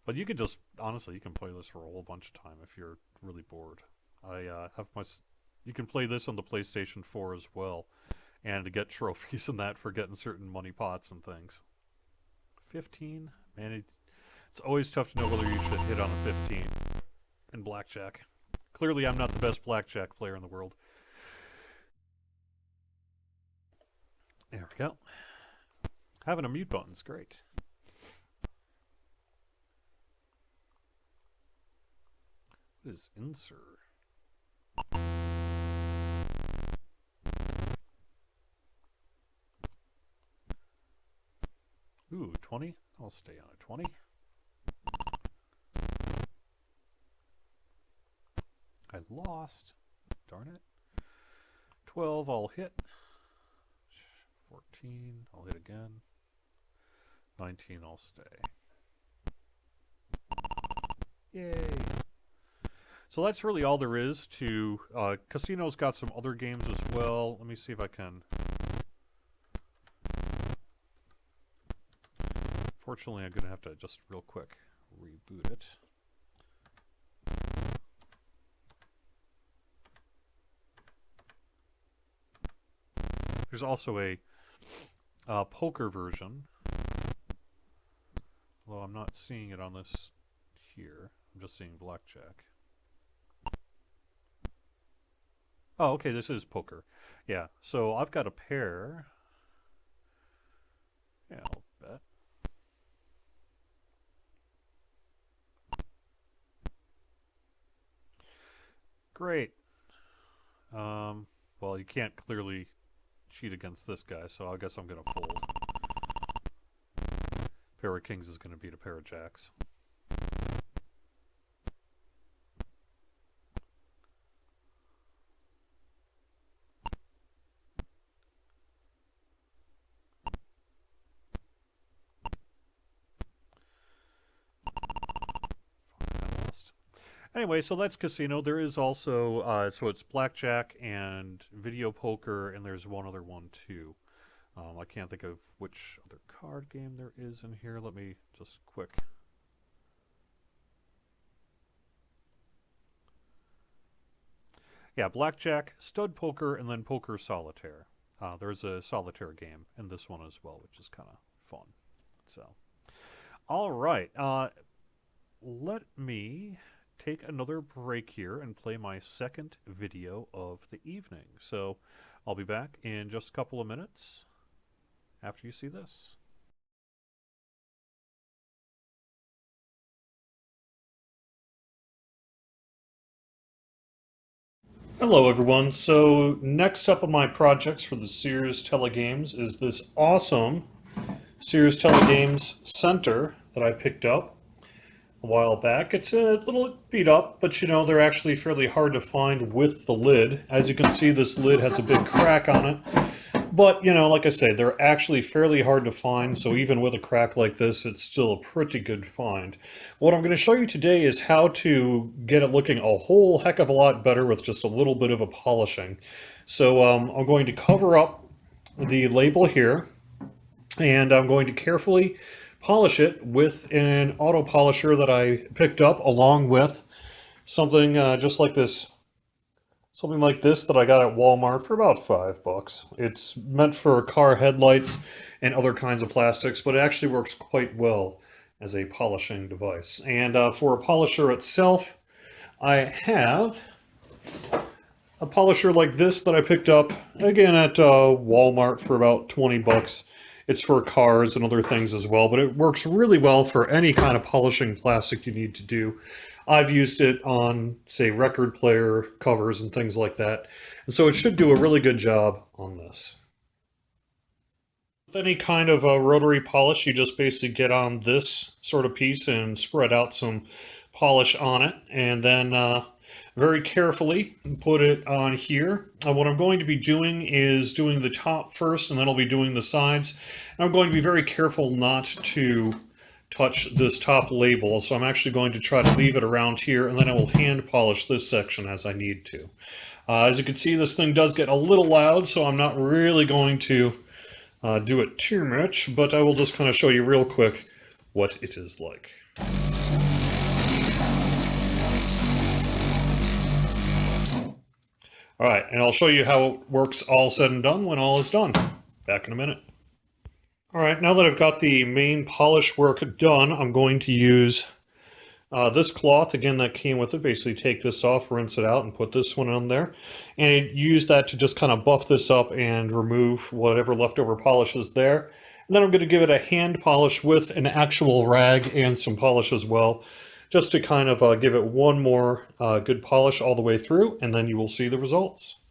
But you could just, honestly, you can play this for a whole bunch of time if you're really bored. You can play this on the PlayStation 4 as well, and to get trophies and that for getting certain money pots and things. 15? Man, it's always tough to know whether you should hit on a 15 in Blackjack. Clearly, I'm not the best Blackjack player in the world. There we go. Having a mute button's great. What is insert? Ooh, 20? I'll stay on a 20. I lost. Darn it. 12, I'll hit. 14, I'll hit again. 19, I'll stay. Yay! So that's really all there is to... Casino's got some other games as well. Let me see if I can... Fortunately, I'm going to have to just real quick reboot it. There's also a poker version. Although I'm not seeing it on this here. I'm just seeing Blackjack. Oh, okay, this is poker. Yeah, so I've got a pair. Yeah, I'll bet. Great. Well, you can't clearly cheat against this guy, so I guess I'm going to fold. Pair of kings is going to beat a pair of jacks. Anyway, so that's Casino. There is also, so it's Blackjack and Video Poker, and there's one other one too. I can't think of which other card game there is in here. Let me just quick. Yeah, Blackjack, Stud Poker, and then Poker Solitaire. There's a Solitaire game in this one as well, which is kind of fun. So, all right. Let me take another break here and play my second video of the evening. So I'll be back in just a couple of minutes after you see this. Hello, everyone. So, next up on my projects for the Sears Tele-Games is this awesome Sears Tele-Games Center that I picked up a while back. It's a little beat up, but you know, they're actually fairly hard to find with the lid. As you can see, this lid has a big crack on it. But, you know, like I say, they're actually fairly hard to find, so even with a crack like this, it's still a pretty good find. What I'm going to show you today is how to get it looking a whole heck of a lot better with just a little bit of a polishing. So I'm going to cover up the label here, and I'm going to carefully polish it with an auto polisher that I picked up along with something just like this. Something like this that I got at Walmart for about $5. It's meant for car headlights and other kinds of plastics, but it actually works quite well as a polishing device. And for a polisher itself, I have a polisher like this that I picked up, again, at Walmart for about $20. It's for cars and other things as well, but it works really well for any kind of polishing plastic you need to do. I've used it on, say, record player covers and things like that, and so it should do a really good job on this. With any kind of rotary polish, you just basically get on this sort of piece and spread out some polish on it, and then very carefully put it on here. What I'm going to be doing is doing the top first, and then I'll be doing the sides. And I'm going to be very careful not to touch this top label, so I'm actually going to try to leave it around here, and then I will hand polish this section as I need to. As you can see, this thing does get a little loud, so I'm not really going to do it too much, but I will just kind of show you real quick what it is like. Alright, and I'll show you how it works all said and done when all is done. Back in a minute. Alright, now that I've got the main polish work done, I'm going to use this cloth, again, that came with it. Basically take this off, rinse it out, and put this one on there. And use that to just kind of buff this up and remove whatever leftover polish is there. And then I'm going to give it a hand polish with an actual rag and some polish as well, just to kind of give it one more good polish all the way through, and then you will see the results.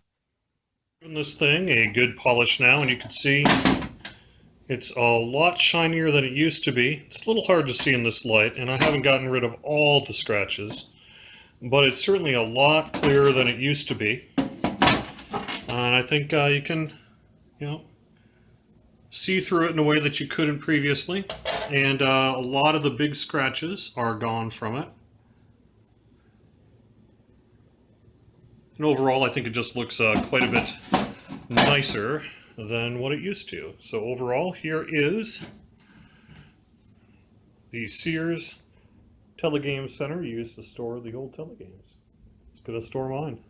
Giving this thing a good polish now, and you can see it's a lot shinier than it used to be. It's a little hard to see in this light, and I haven't gotten rid of all the scratches, but it's certainly a lot clearer than it used to be. And I think you can, you know, see through it in a way that you couldn't previously. And a lot of the big scratches are gone from it. And overall, I think it just looks quite a bit nicer than what it used to. So overall, here is the Sears Tele-Games Center used to store the old Tele-Games. It's gonna store mine.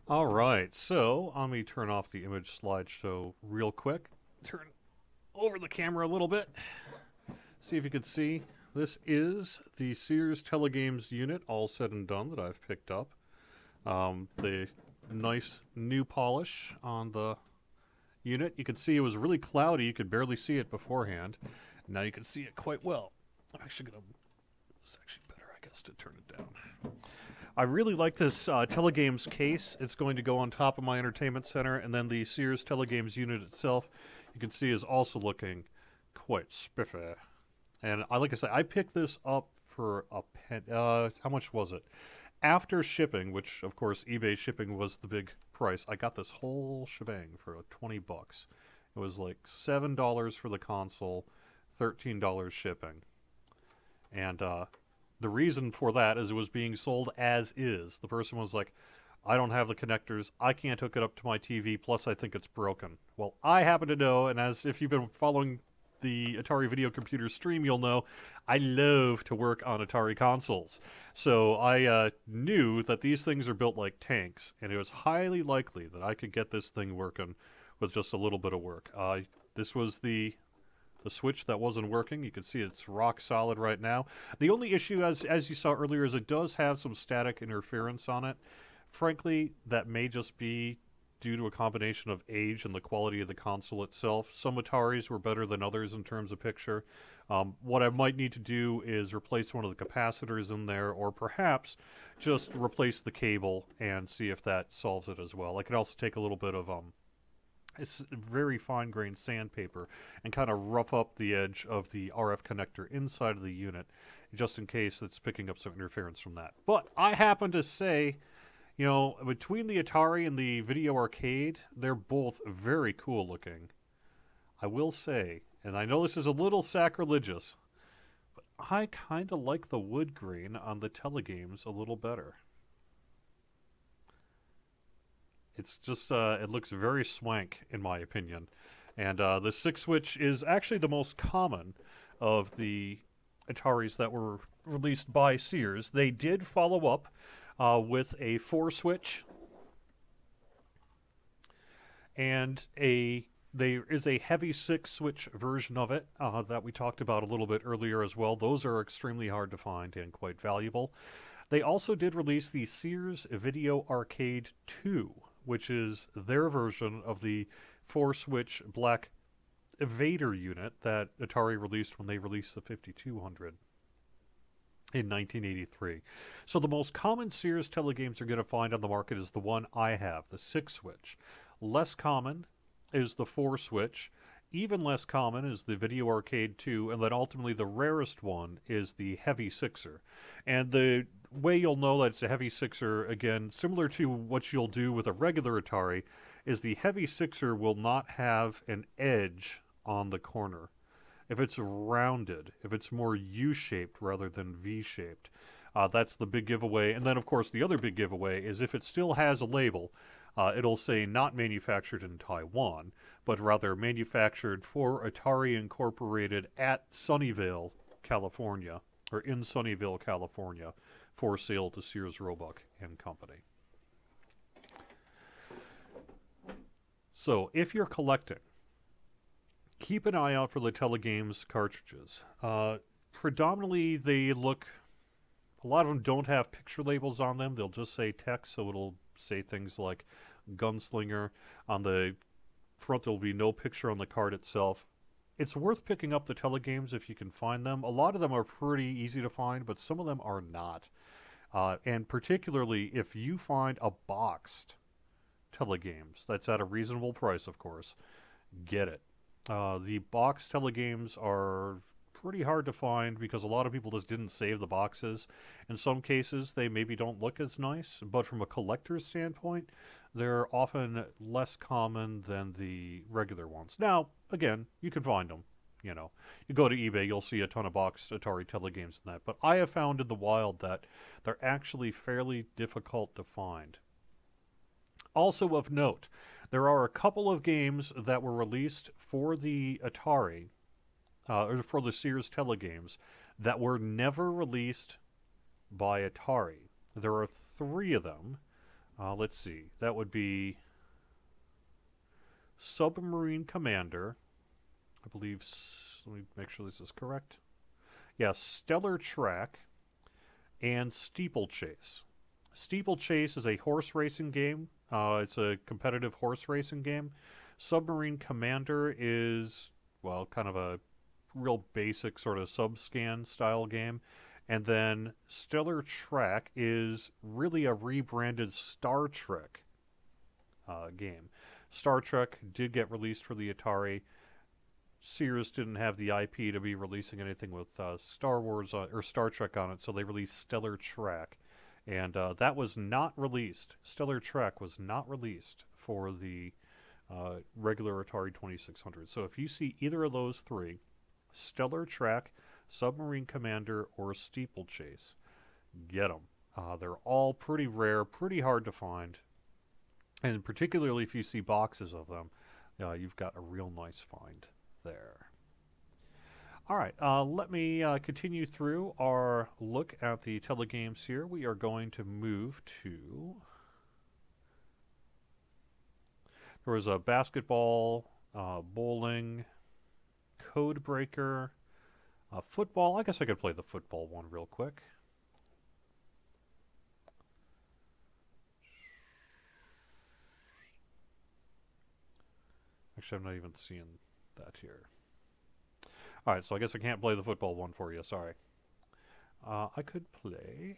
All right, so let me turn off the image slideshow real quick. Turn over the camera a little bit. See if you can see. This is the Sears Tele-Games unit, all said and done, that I've picked up. The nice new polish on the unit. You can see it was really cloudy. You could barely see it beforehand. Now you can see it quite well. I'm actually going to... It's actually better, I guess, to turn it down. I really like this Tele-Games case. It's going to go on top of my entertainment center, and then the Sears Tele-Games unit itself, you can see, is also looking quite spiffy. And like I said, I picked this up for a how much was it? After shipping, which of course eBay shipping was the big price, I got this whole shebang for $20. It was like $7 for the console, $13 shipping. And the reason for that is it was being sold as is. The person was like, I don't have the connectors, I can't hook it up to my TV, plus I think it's broken. Well, I happen to know, and as if you've been following the Atari Video Computer stream, you'll know I love to work on Atari consoles. So I knew that these things are built like tanks, and it was highly likely that I could get this thing working with just a little bit of work. This was the switch that wasn't working. You can see it's rock solid right now. The only issue, as you saw earlier, is it does have some static interference on it. Frankly, that may just be due to a combination of age and the quality of the console itself. Some Ataris were better than others in terms of picture. What I might need to do is replace one of the capacitors in there, or perhaps just replace the cable and see if that solves it as well. I could also take a little bit of it's very fine-grained sandpaper and kind of rough up the edge of the RF connector inside of the unit, just in case it's picking up some interference from that. But I happen to say, you know, between the Atari and the Video Arcade, they're both very cool looking. I will say, and I know this is a little sacrilegious, but I kind of like the wood grain on the Tele-Games a little better. It's just, it looks very swank, in my opinion. And the 6-switch is actually the most common of the Ataris that were released by Sears. They did follow up with a 4-switch, and there is a heavy 6-switch version of it that we talked about a little bit earlier as well. Those are extremely hard to find and quite valuable. They also did release the Sears Video Arcade 2, which is their version of the 4-switch black Vader unit that Atari released when they released the 5200 in 1983. So the most common Sears Tele-Games you're going to find on the market is the one I have, the 6-switch. Less common is the 4-switch. Even less common is the Video Arcade 2, and then ultimately the rarest one is the Heavy Sixer. And the way you'll know that it's a Heavy Sixer, again, similar to what you'll do with a regular Atari, is the Heavy Sixer will not have an edge on the corner. If it's rounded, if it's more U-shaped rather than V-shaped, that's the big giveaway. And then, of course, the other big giveaway is if it still has a label, it'll say not manufactured in Taiwan, but rather manufactured for Atari Incorporated at Sunnyvale, California, or in Sunnyvale, California, for sale to Sears Roebuck and Company. So, if you're collecting, keep an eye out for the Tele-Games cartridges. Predominantly, they look... A lot of them don't have picture labels on them. They'll just say text, so it'll say things like Gunslinger. On the front, there'll be no picture on the card itself. It's worth picking up the Tele-Games if you can find them. A lot of them are pretty easy to find, but some of them are not. And particularly if you find a boxed Tele-Games, that's at a reasonable price, of course, get it. The boxed Tele-Games are pretty hard to find because a lot of people just didn't save the boxes. In some cases, they maybe don't look as nice, but from a collector's standpoint, they're often less common than the regular ones. Now, again, you can find them. You know, you go to eBay, you'll see a ton of boxed Atari Tele-Games in that. But I have found in the wild that they're actually fairly difficult to find. Also of note, there are a couple of games that were released for the Atari, or for the Sears Tele-Games, that were never released by Atari. There are 3 of them. Let's see. That would be Submarine Commander. I believe... Let me make sure this is correct. Yeah, Stellar Track and Steeplechase. Steeplechase is a horse racing game. It's a competitive horse racing game. Submarine Commander is, well, kind of a real basic sort of sub-scan style game. And then Stellar Track is really a rebranded Star Trek game. Star Trek did get released for the Atari. Sears didn't have the IP to be releasing anything with Star Wars or Star Trek on it, so they released Stellar Track. And that was not released. Stellar Trek was not released for the regular Atari 2600. So if you see either of those 3, Stellar Track, Submarine Commander, or Steeplechase, get them. They're all pretty rare, pretty hard to find. And particularly if you see boxes of them, you've got a real nice find there. All right, let me continue through our look at the Tele-Games here. We are going to move to... There was a basketball, bowling, code breaker, football. I guess I could play the football one real quick. Actually, I'm not even seeing that here. All right, so I guess I can't play the football one for you. Sorry. I could play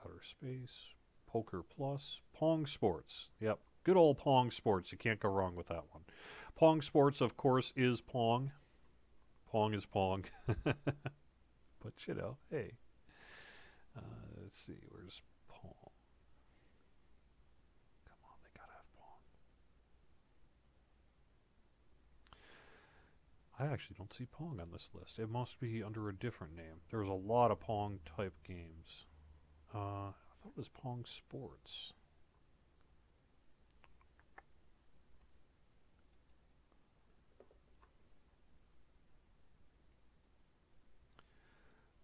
Outer Space, Poker Plus, Pong Sports. Yep, good old Pong Sports. You can't go wrong with that one. Pong Sports, of course, is Pong. Pong is Pong. But, you know, hey. Let's see, where's Pong? Come on, they gotta have Pong. I actually don't see Pong on this list. It must be under a different name. There's a lot of Pong-type games. I thought it was Pong Sports.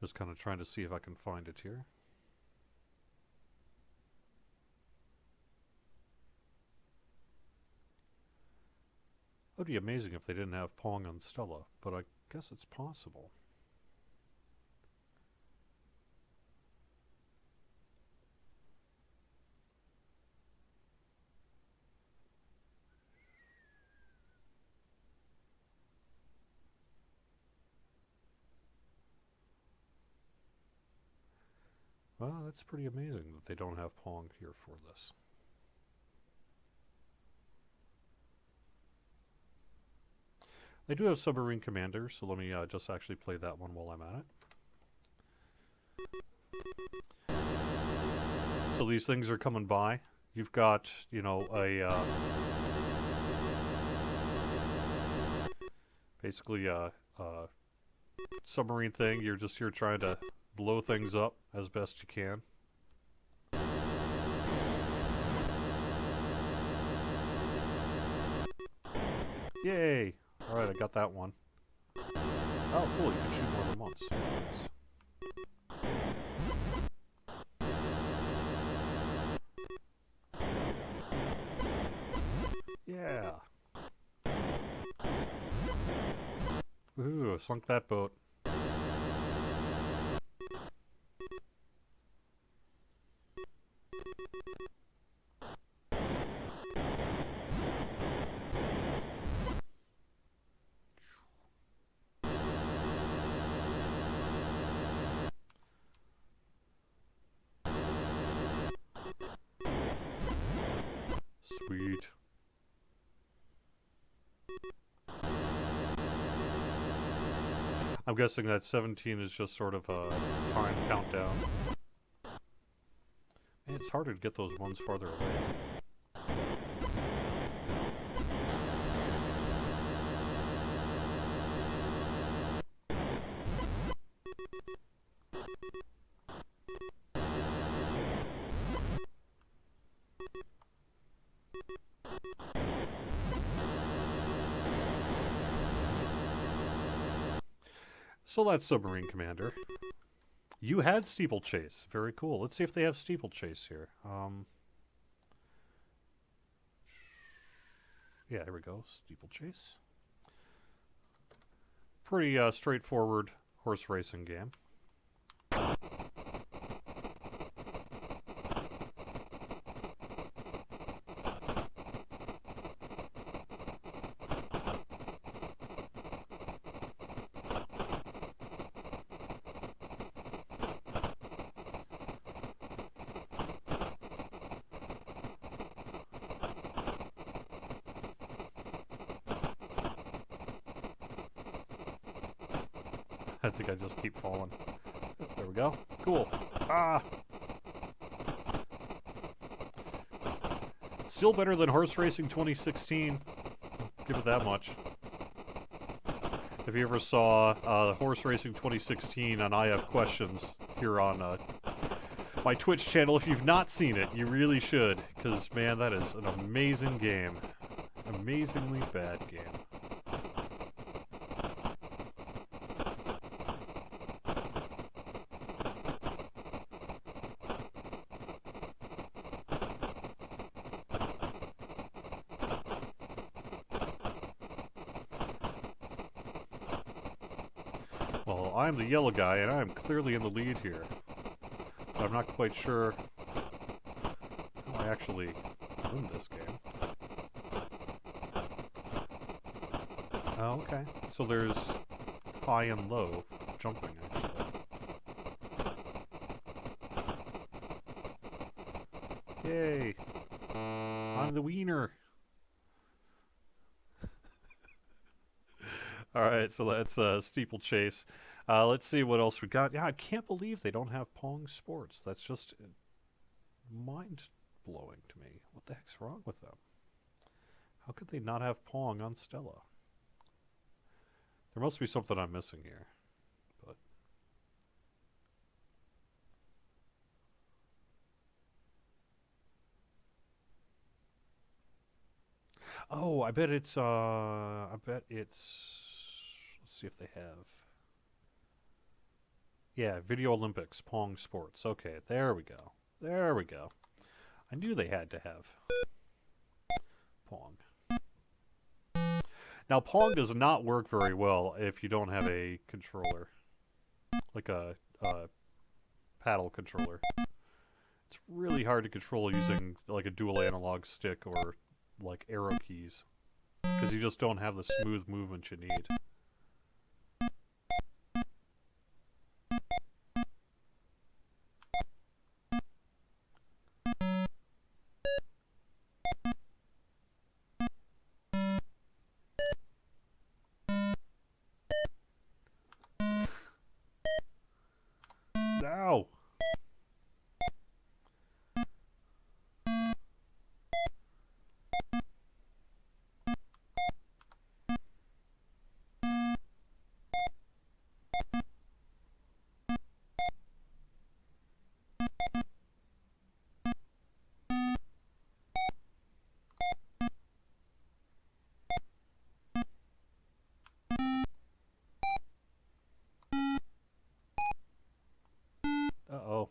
Just kind of trying to see if I can find it here. It would be amazing if they didn't have Pong on Stella, but I guess it's possible. Well, that's pretty amazing that they don't have Pong here for this. They do have Submarine Commander, so let me just actually play that one while I'm at it. So these things are coming by. You've got, you know, basically a submarine thing. You're just here trying to blow things up as best you can. Yay! Alright, I got that one. Oh, cool, you can shoot more than once. Yeah! Woohoo, sunk that boat. Sweet. I'm guessing that 17 is just sort of a time countdown. Man, it's harder to get those ones farther away. So that's Submarine Commander. You had Steeplechase. Very cool. Let's see if they have Steeplechase here. Yeah, here we go. Steeplechase. Pretty straightforward horse racing game. I think I just keep falling. There we go. Cool. Ah! Still better than Horse Racing 2016. Give it that much. If you ever saw Horse Racing 2016 on I Have Questions here on my Twitch channel, if you've not seen it, you really should. Because, man, that is an amazing game. Amazingly bad game. Well, I'm the yellow guy, and I'm clearly in the lead here. But I'm not quite sure how I actually win this game. Oh, okay. So there's high and low jumping, actually. Yay! I'm the wiener! Alright, so that's steeplechase. Let's see what else we got. Yeah, I can't believe they don't have Pong Sports. That's just mind-blowing to me. What the heck's wrong with them? How could they not have Pong on Stella? There must be something I'm missing here. But oh, I bet it's let's see if they have. Yeah, Video Olympics, Pong Sports. Okay, there we go. There we go. I knew they had to have Pong. Now, Pong does not work very well if you don't have a controller, like a paddle controller. It's really hard to control using like a dual analog stick or like arrow keys, because you just don't have the smooth movement you need. Ow! Uh-oh.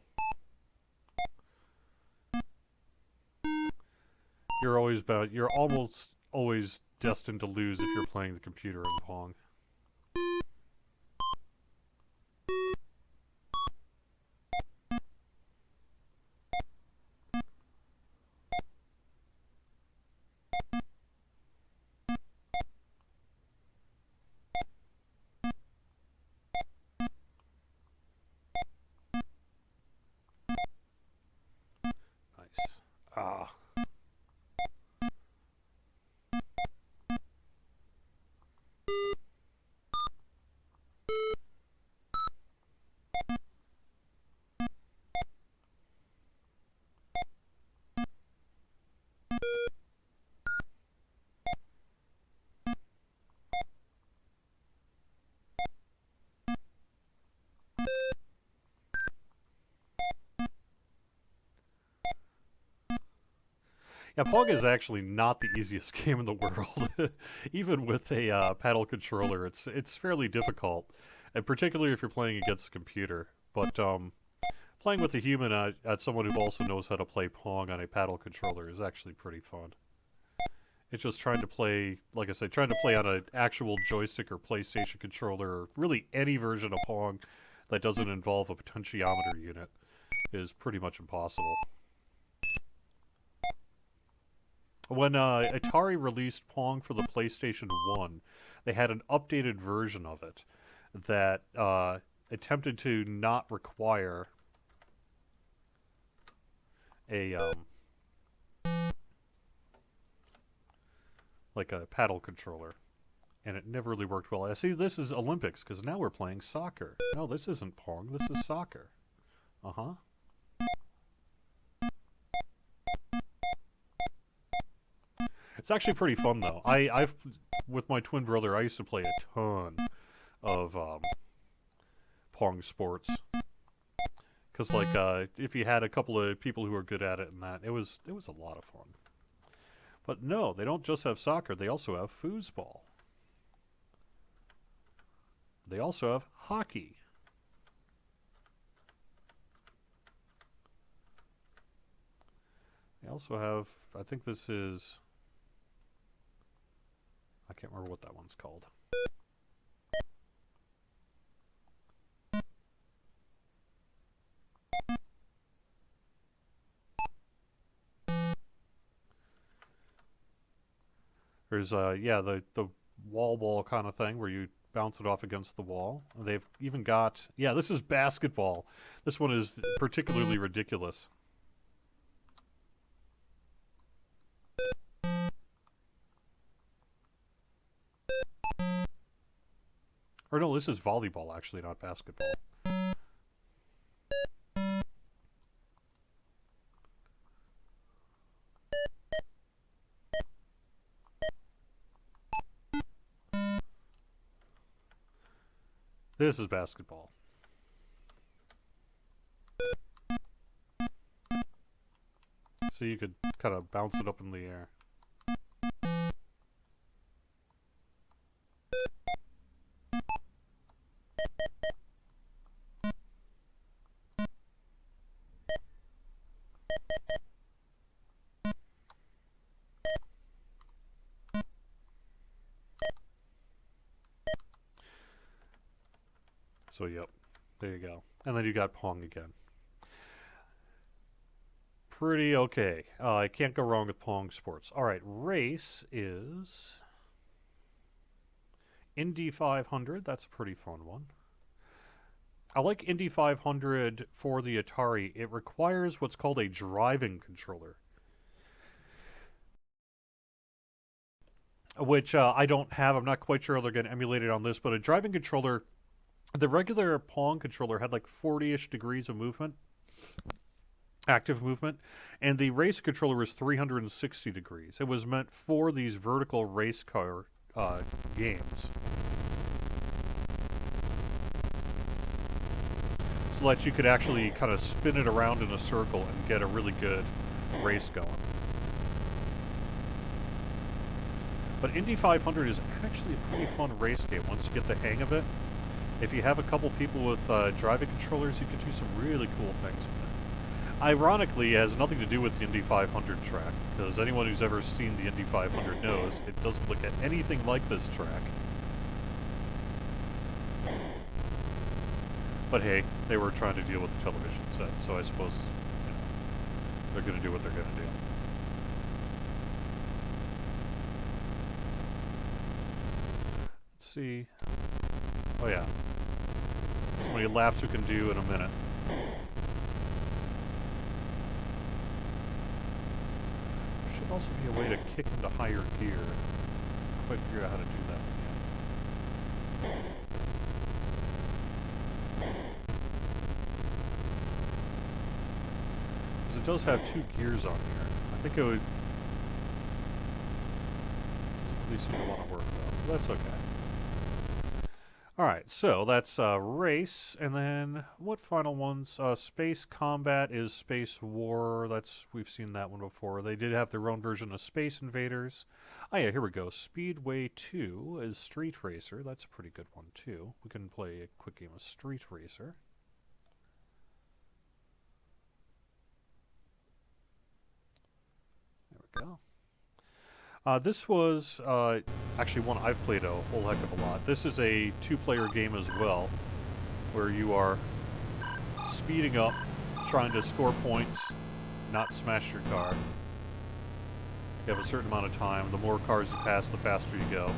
You're almost always destined to lose if you're playing the computer in Pong. Nice. Ah. Yeah, Pong is actually not the easiest game in the world. Even with a paddle controller, it's fairly difficult, and particularly if you're playing against a computer. But playing with a human at someone who also knows how to play Pong on a paddle controller is actually pretty fun. It's just trying to play, like I said, trying to play on an actual joystick or PlayStation controller, or really any version of Pong that doesn't involve a potentiometer unit is pretty much impossible. When Atari released Pong for the PlayStation 1, they had an updated version of it that attempted to not require a like a paddle controller, and it never really worked well. I see this is Olympics because now we're playing soccer. No, this isn't Pong. This is soccer. Uh-huh. It's actually pretty fun though. I've with my twin brother, I used to play a ton of Pong sports. Because like if you had a couple of people who were good at it and that, it was a lot of fun. But no, they don't just have soccer. They also have foosball. They also have hockey. They also have, I think this is, I can't remember what that one's called. There's yeah, the wall ball kind of thing where you bounce it off against the wall. They've even got, yeah, this is basketball. This one is particularly ridiculous. Or no, this is volleyball actually, not basketball. This is basketball. So you could kind of bounce it up in the air. So yep, there you go. And then you got Pong again. Pretty okay. I can't go wrong with Pong sports. All right, race is Indy 500. That's a pretty fun one. I like Indy 500 for the Atari. It requires what's called a driving controller, which I don't have. I'm not quite sure how they're going to emulate it on this, but a driving controller, the regular Pong controller had like 40-ish degrees of movement, active movement, and the race controller was 360 degrees. It was meant for these vertical race car games. So that you could actually kind of spin it around in a circle and get a really good race going. But Indy 500 is actually a pretty fun race game once you get the hang of it. If you have a couple people with driving controllers, you can do some really cool things with it. Ironically, it has nothing to do with the Indy 500 track, because anyone who's ever seen the Indy 500 knows it doesn't look at anything like this track. But hey, they were trying to deal with the television set, so I suppose, you know, they're going to do what they're going to do. Let's see. Oh yeah. How many laps we can do in a minute. There should also be a way to kick into higher gear. I quite figure out how to do that yet. Because it does have 2 gears on here. I think it would... At least you don't want to work though. That's okay. Alright, so that's race, and then what final ones? Space Combat is Space War. We've seen that one before. They did have their own version of Space Invaders. Oh yeah, here we go. Speedway 2 is Street Racer. That's a pretty good one too. We can play a quick game of Street Racer. There we go. This was actually one I've played a whole heck of a lot. This is a 2-player game as well, where you are speeding up, trying to score points, not smash your car. You have a certain amount of time. The more cars you pass, the faster you go,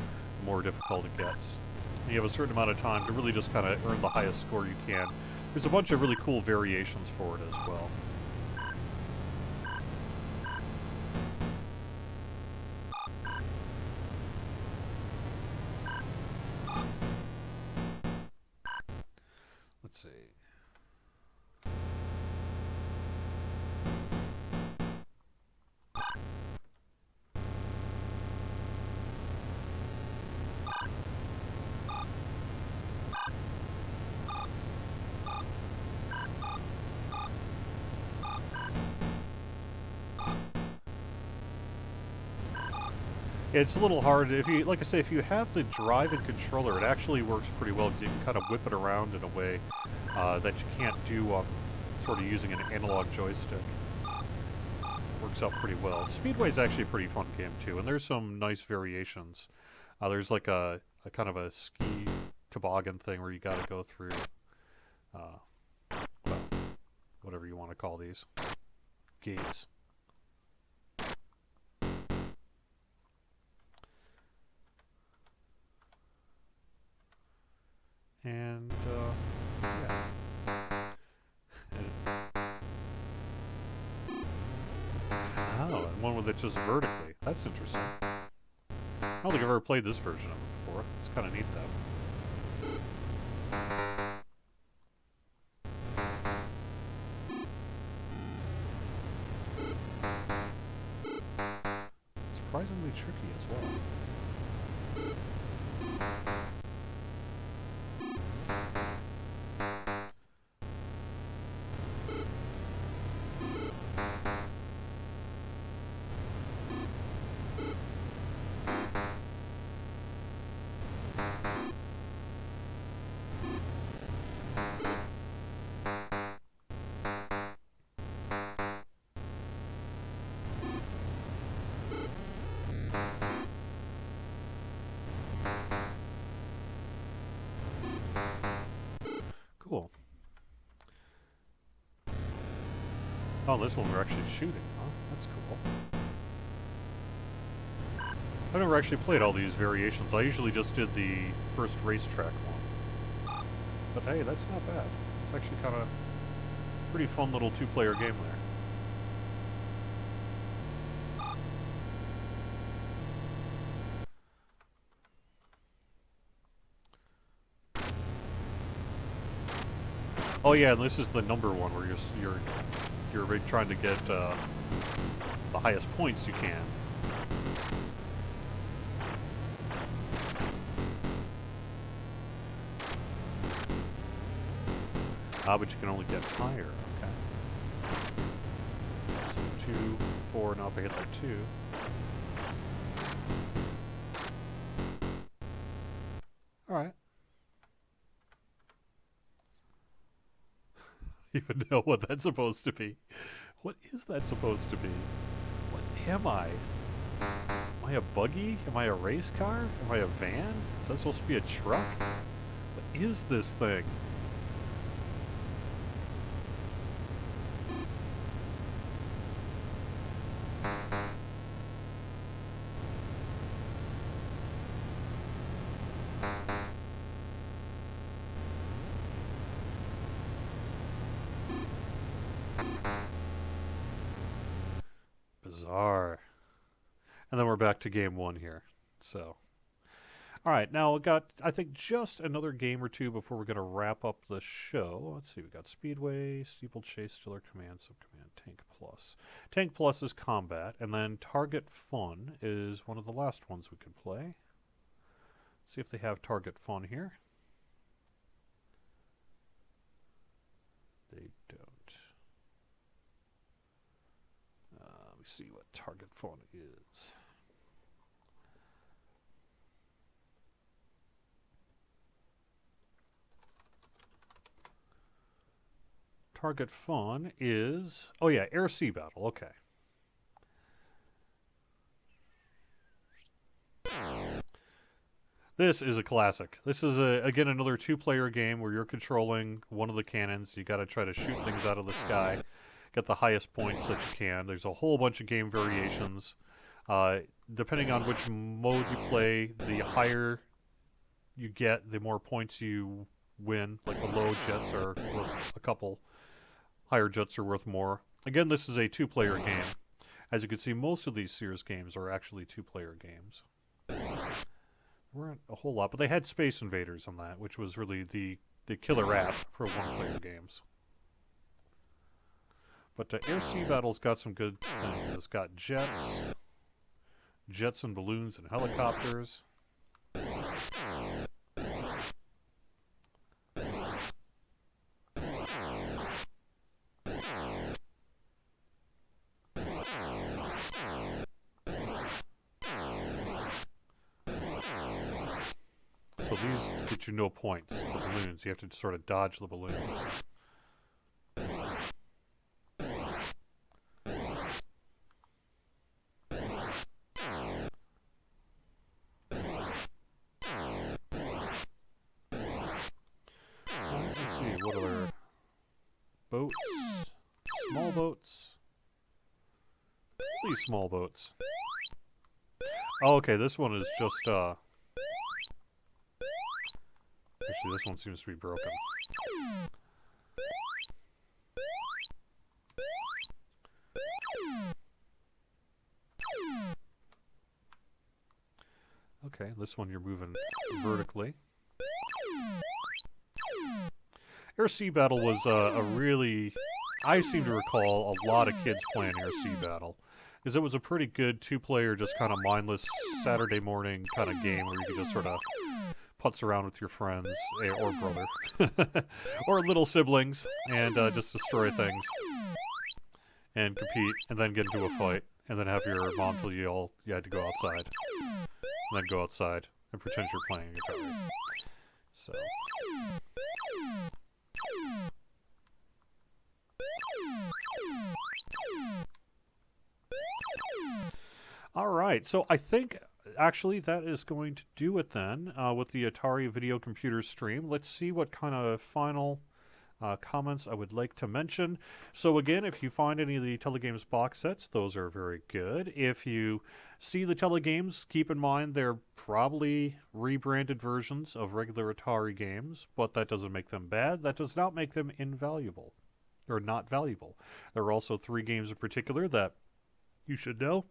the more difficult it gets. And you have a certain amount of time to really just kind of earn the highest score you can. There's a bunch of really cool variations for it as well. Let's see. It's a little hard. If you, like I say, if you have the driving controller, it actually works pretty well because you can kind of whip it around in a way that you can't do sort of using an analog joystick. It works out pretty well. Speedway is actually a pretty fun game too, and there's some nice variations. There's like a kind of a ski toboggan thing where you got to go through, well, whatever you want to call these gates. And, yeah. Oh, and one with it just vertically. That's interesting. I don't think I've ever played this version of it before. It's kind of neat, though. Surprisingly tricky as well. Cool. Oh, this one we're actually shooting, huh? That's cool. I've never actually played all these variations. I usually just did the first racetrack one. But hey, that's not bad. It's actually kind of pretty fun little two-player game there. Oh yeah, and this is the number one where you're trying to get the highest points you can. Ah, but you can only get higher. Okay. So 2, 4. Now if I hit that 2. All right. Even know what that's supposed to be. What is that supposed to be? What am I? Am I a buggy? Am I a race car? Am I a van? Is that supposed to be a truck? What is this thing? Bizarre. And then we're back to game one here. So, all right, now we got, I think, just another game or two before we're going to wrap up the show. Let's see, we got Speedway, Steeplechase, Stiller Command, Subcommand, Tank Plus. Tank Plus is combat, and then Target Fun is one of the last ones we could play. See if they have Target Fun here. They don't. Let me see what Target Fun is. Target Fun is, oh yeah, Air Sea Battle, okay. This is a classic. This is, again, another two-player game where you're controlling one of the cannons. You got to try to shoot things out of the sky, get the highest points that you can. There's a whole bunch of game variations. Depending on which mode you play, the higher you get, the more points you win. Like the low jets are worth a couple. Higher jets are worth more. Again, this is a two-player game. As you can see, most of these Sears games are actually two-player games. There weren't a whole lot, but they had Space Invaders on that, which was really the killer app for one-player games. But Air Sea Battle's got some good things. It's got jets and balloons and helicopters. So these get you no points, the balloons. You have to sort of dodge the balloons. Let's see, what other boats? Small boats? These small boats. Oh, okay, this one is just, actually, Actually, this one seems to be broken. Okay, this one you're moving vertically. Air Sea Battle was a really... I seem to recall a lot of kids playing Air Sea Battle. Because it was a pretty good two-player, just kind of mindless Saturday morning kind of game where you could just sort of putz around with your friends, or brother, or little siblings, and just destroy things, and compete, and then get into a fight, and then have your mom tell you had to go outside, and then go outside and pretend you're playing Atari. So... Alright, so I think actually that is going to do it then with the Atari Video Computer stream. Let's see what kind of final comments I would like to mention. So again, if you find any of the Tele-Games box sets, those are very good. If you see the Tele-Games, keep in mind they're probably rebranded versions of regular Atari games, but that doesn't make them bad. That does not make them invaluable, or not valuable. There are also 3 games in particular that you should know.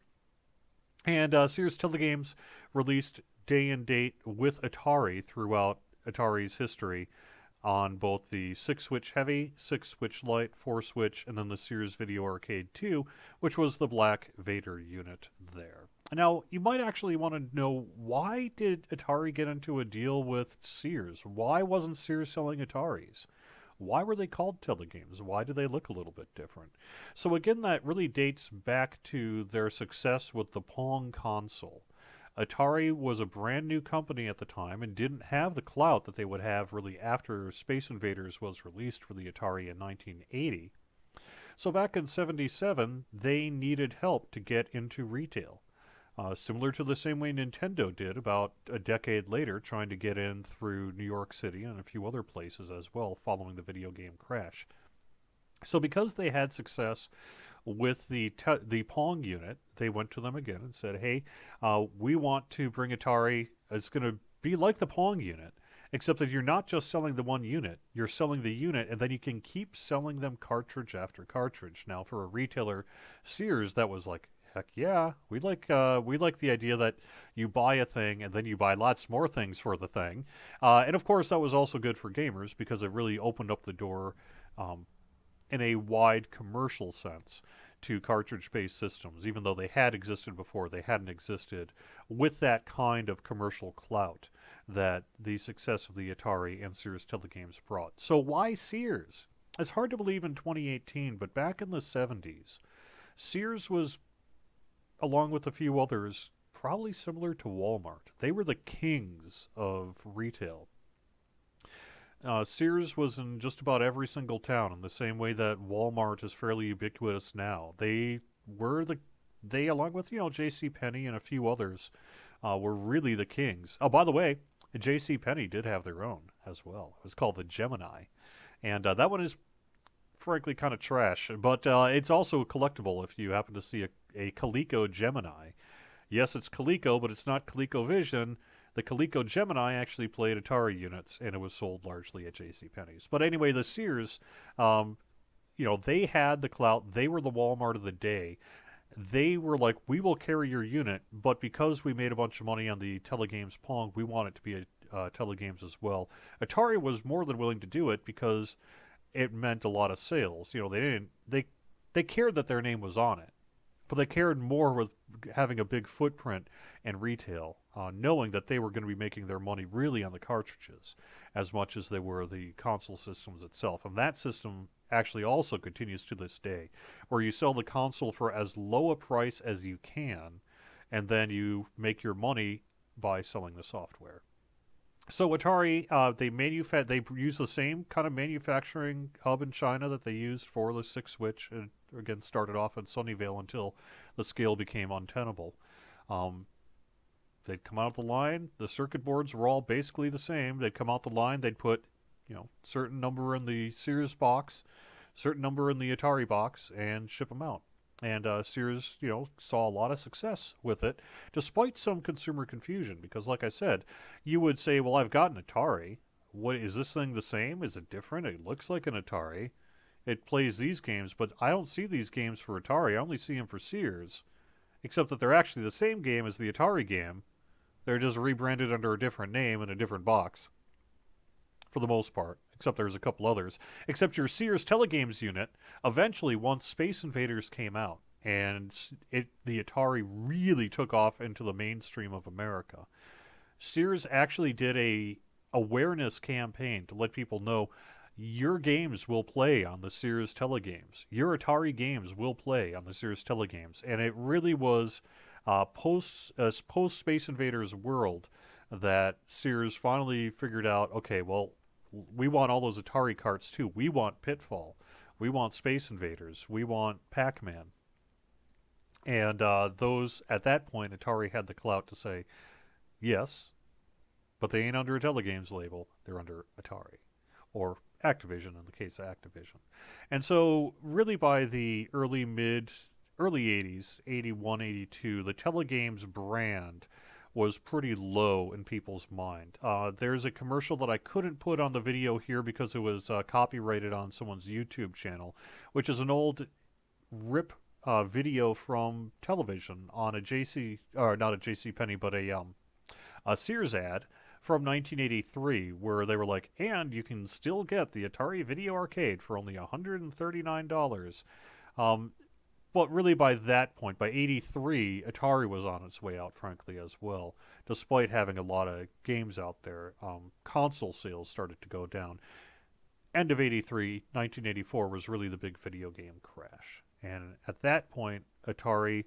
And Sears Tele-Games released day and date with Atari throughout Atari's history on both the 6-switch Heavy, 6-switch Light, 4-switch, and then the Sears Video Arcade 2, which was the Black Vader unit there. Now, you might actually want to know, why did Atari get into a deal with Sears? Why wasn't Sears selling Ataris? Why were they called Tele-Games? Why do they look a little bit different? So again, that really dates back to their success with the Pong console. Atari was a brand new company at the time and didn't have the clout that they would have really after Space Invaders was released for the Atari in 1980. So back in '77, they needed help to get into retail. Similar to the same way Nintendo did about a decade later, trying to get in through New York City and a few other places as well, following the video game crash. So because they had success with the Pong unit, they went to them again and said, hey, we want to bring Atari, it's going to be like the Pong unit, except that you're not just selling the one unit, you're selling the unit, and then you can keep selling them cartridge after cartridge. Now, for a retailer, Sears, that was like, heck yeah, we like the idea that you buy a thing and then you buy lots more things for the thing. And of course, that was also good for gamers because it really opened up the door in a wide commercial sense to cartridge-based systems. Even though they had existed before, they hadn't existed with that kind of commercial clout that the success of the Atari and Sears Tele-Games brought. So why Sears? It's hard to believe in 2018, but back in the 70s, Sears was, along with a few others, probably similar to Walmart. They were the kings of retail. Sears was in just about every single town in the same way that Walmart is fairly ubiquitous now. They were they, along with, J.C. Penney and a few others, were really the kings. Oh, by the way, J.C. Penney did have their own as well. It was called the Gemini. And that one is frankly kind of trash, but it's also collectible if you happen to see a Coleco Gemini. Yes, it's Coleco, but it's not ColecoVision. The Coleco Gemini actually played Atari units, and it was sold largely at JCPenney's. But anyway, the Sears, they had the clout. They were the Walmart of the day. They were like, we will carry your unit, but because we made a bunch of money on the Tele-Games Pong, we want it to be a Tele-Games as well. Atari was more than willing to do it because it meant a lot of sales. They cared that their name was on it, but they cared more with having a big footprint and retail, knowing that they were going to be making their money really on the cartridges as much as they were the console systems itself. And that system actually also continues to this day, where you sell the console for as low a price as you can, and then you make your money by selling the software. So Atari, they use the same kind of manufacturing hub in China that they used for the 6-switch, and again started off in Sunnyvale until the scale became untenable. They'd come out the line, the circuit boards were all basically the same. They'd come out the line, they'd put, certain number in the Sears box, certain number in the Atari box, and ship them out. And Sears, saw a lot of success with it, despite some consumer confusion. Because, like I said, you would say, well, I've got an Atari. what is this thing the same? Is it different? It looks like an Atari. It plays these games, but I don't see these games for Atari. I only see them for Sears, except that they're actually the same game as the Atari game. They're just rebranded under a different name in a different box, for the most part, except there's a couple others. Except your Sears Tele-Games unit, eventually, once Space Invaders came out, and the Atari really took off into the mainstream of America, Sears actually did a awareness campaign to let people know your games will play on the Sears Telegames. Your Atari games will play on the Sears Telegames, and it really was post Space Invaders world that Sears finally figured out. Okay, well, we want all those Atari carts too. We want Pitfall. We want Space Invaders. We want Pac-Man. And those at that point, Atari had the clout to say yes, but they ain't under a Telegames label. They're under Atari or Activision in the case of Activision. And so really by the early 80s, 81, 82, the Telegames brand was pretty low in people's mind. There's a commercial that I couldn't put on the video here because it was copyrighted on someone's YouTube channel, which is an old rip video from television on a JC, or not a JC Penney, but a Sears ad from 1983 where they were like, and you can still get the Atari Video Arcade for only $139. But really by that point, by 83, Atari was on its way out, frankly, as well. Despite having a lot of games out there, console sales started to go down. End of 83, 1984 was really the big video game crash. And at that point, Atari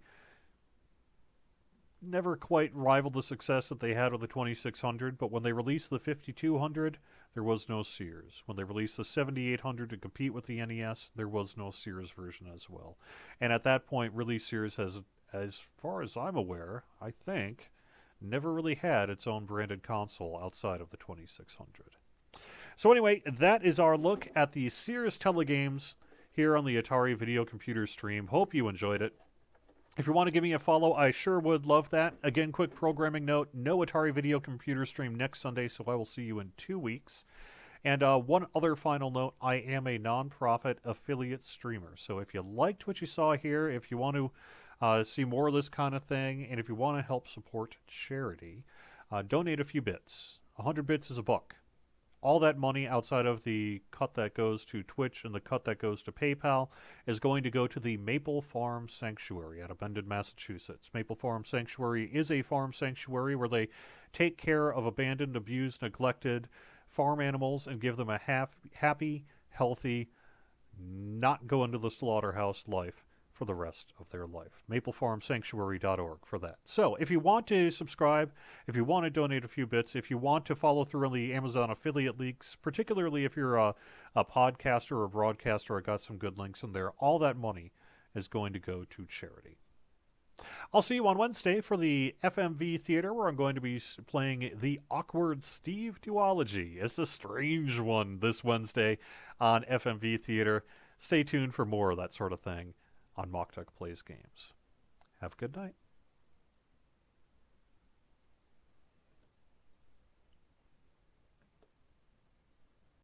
never quite rivaled the success that they had with the 2600, but when they released the 5200, there was no Sears. When they released the 7800 to compete with the NES, there was no Sears version as well. And at that point, really Sears has, as far as I'm aware, I think, never really had its own branded console outside of the 2600. So anyway, that is our look at the Sears Telegames here on the Atari Video Computer Stream. Hope you enjoyed it. If you want to give me a follow, I sure would love that. Again, quick programming note, no Atari Video Computer Stream next Sunday, so I will see you in 2 weeks. And one other final note, I am a nonprofit affiliate streamer. So if you liked what you saw here, if you want to see more of this kind of thing, and if you want to help support charity, donate a few bits. 100 bits is $1. All that money outside of the cut that goes to Twitch and the cut that goes to PayPal is going to go to the Maple Farm Sanctuary out of Bendon, Massachusetts. Maple Farm Sanctuary is a farm sanctuary where they take care of abandoned, abused, neglected farm animals and give them a happy, healthy, not go into the slaughterhouse life for the rest of their life. MapleFarmSanctuary.org for that. So if you want to subscribe, if you want to donate a few bits, if you want to follow through on the Amazon affiliate links, particularly if you're a podcaster or a broadcaster, I got some good links in there. All that money is going to go to charity. I'll see you on Wednesday for the FMV Theater, where I'm going to be playing The Awkward Steve Duology. It's a strange one this Wednesday on FMV Theater. Stay tuned for more of that sort of thing on Mock Duck Plays Games. Have a good night.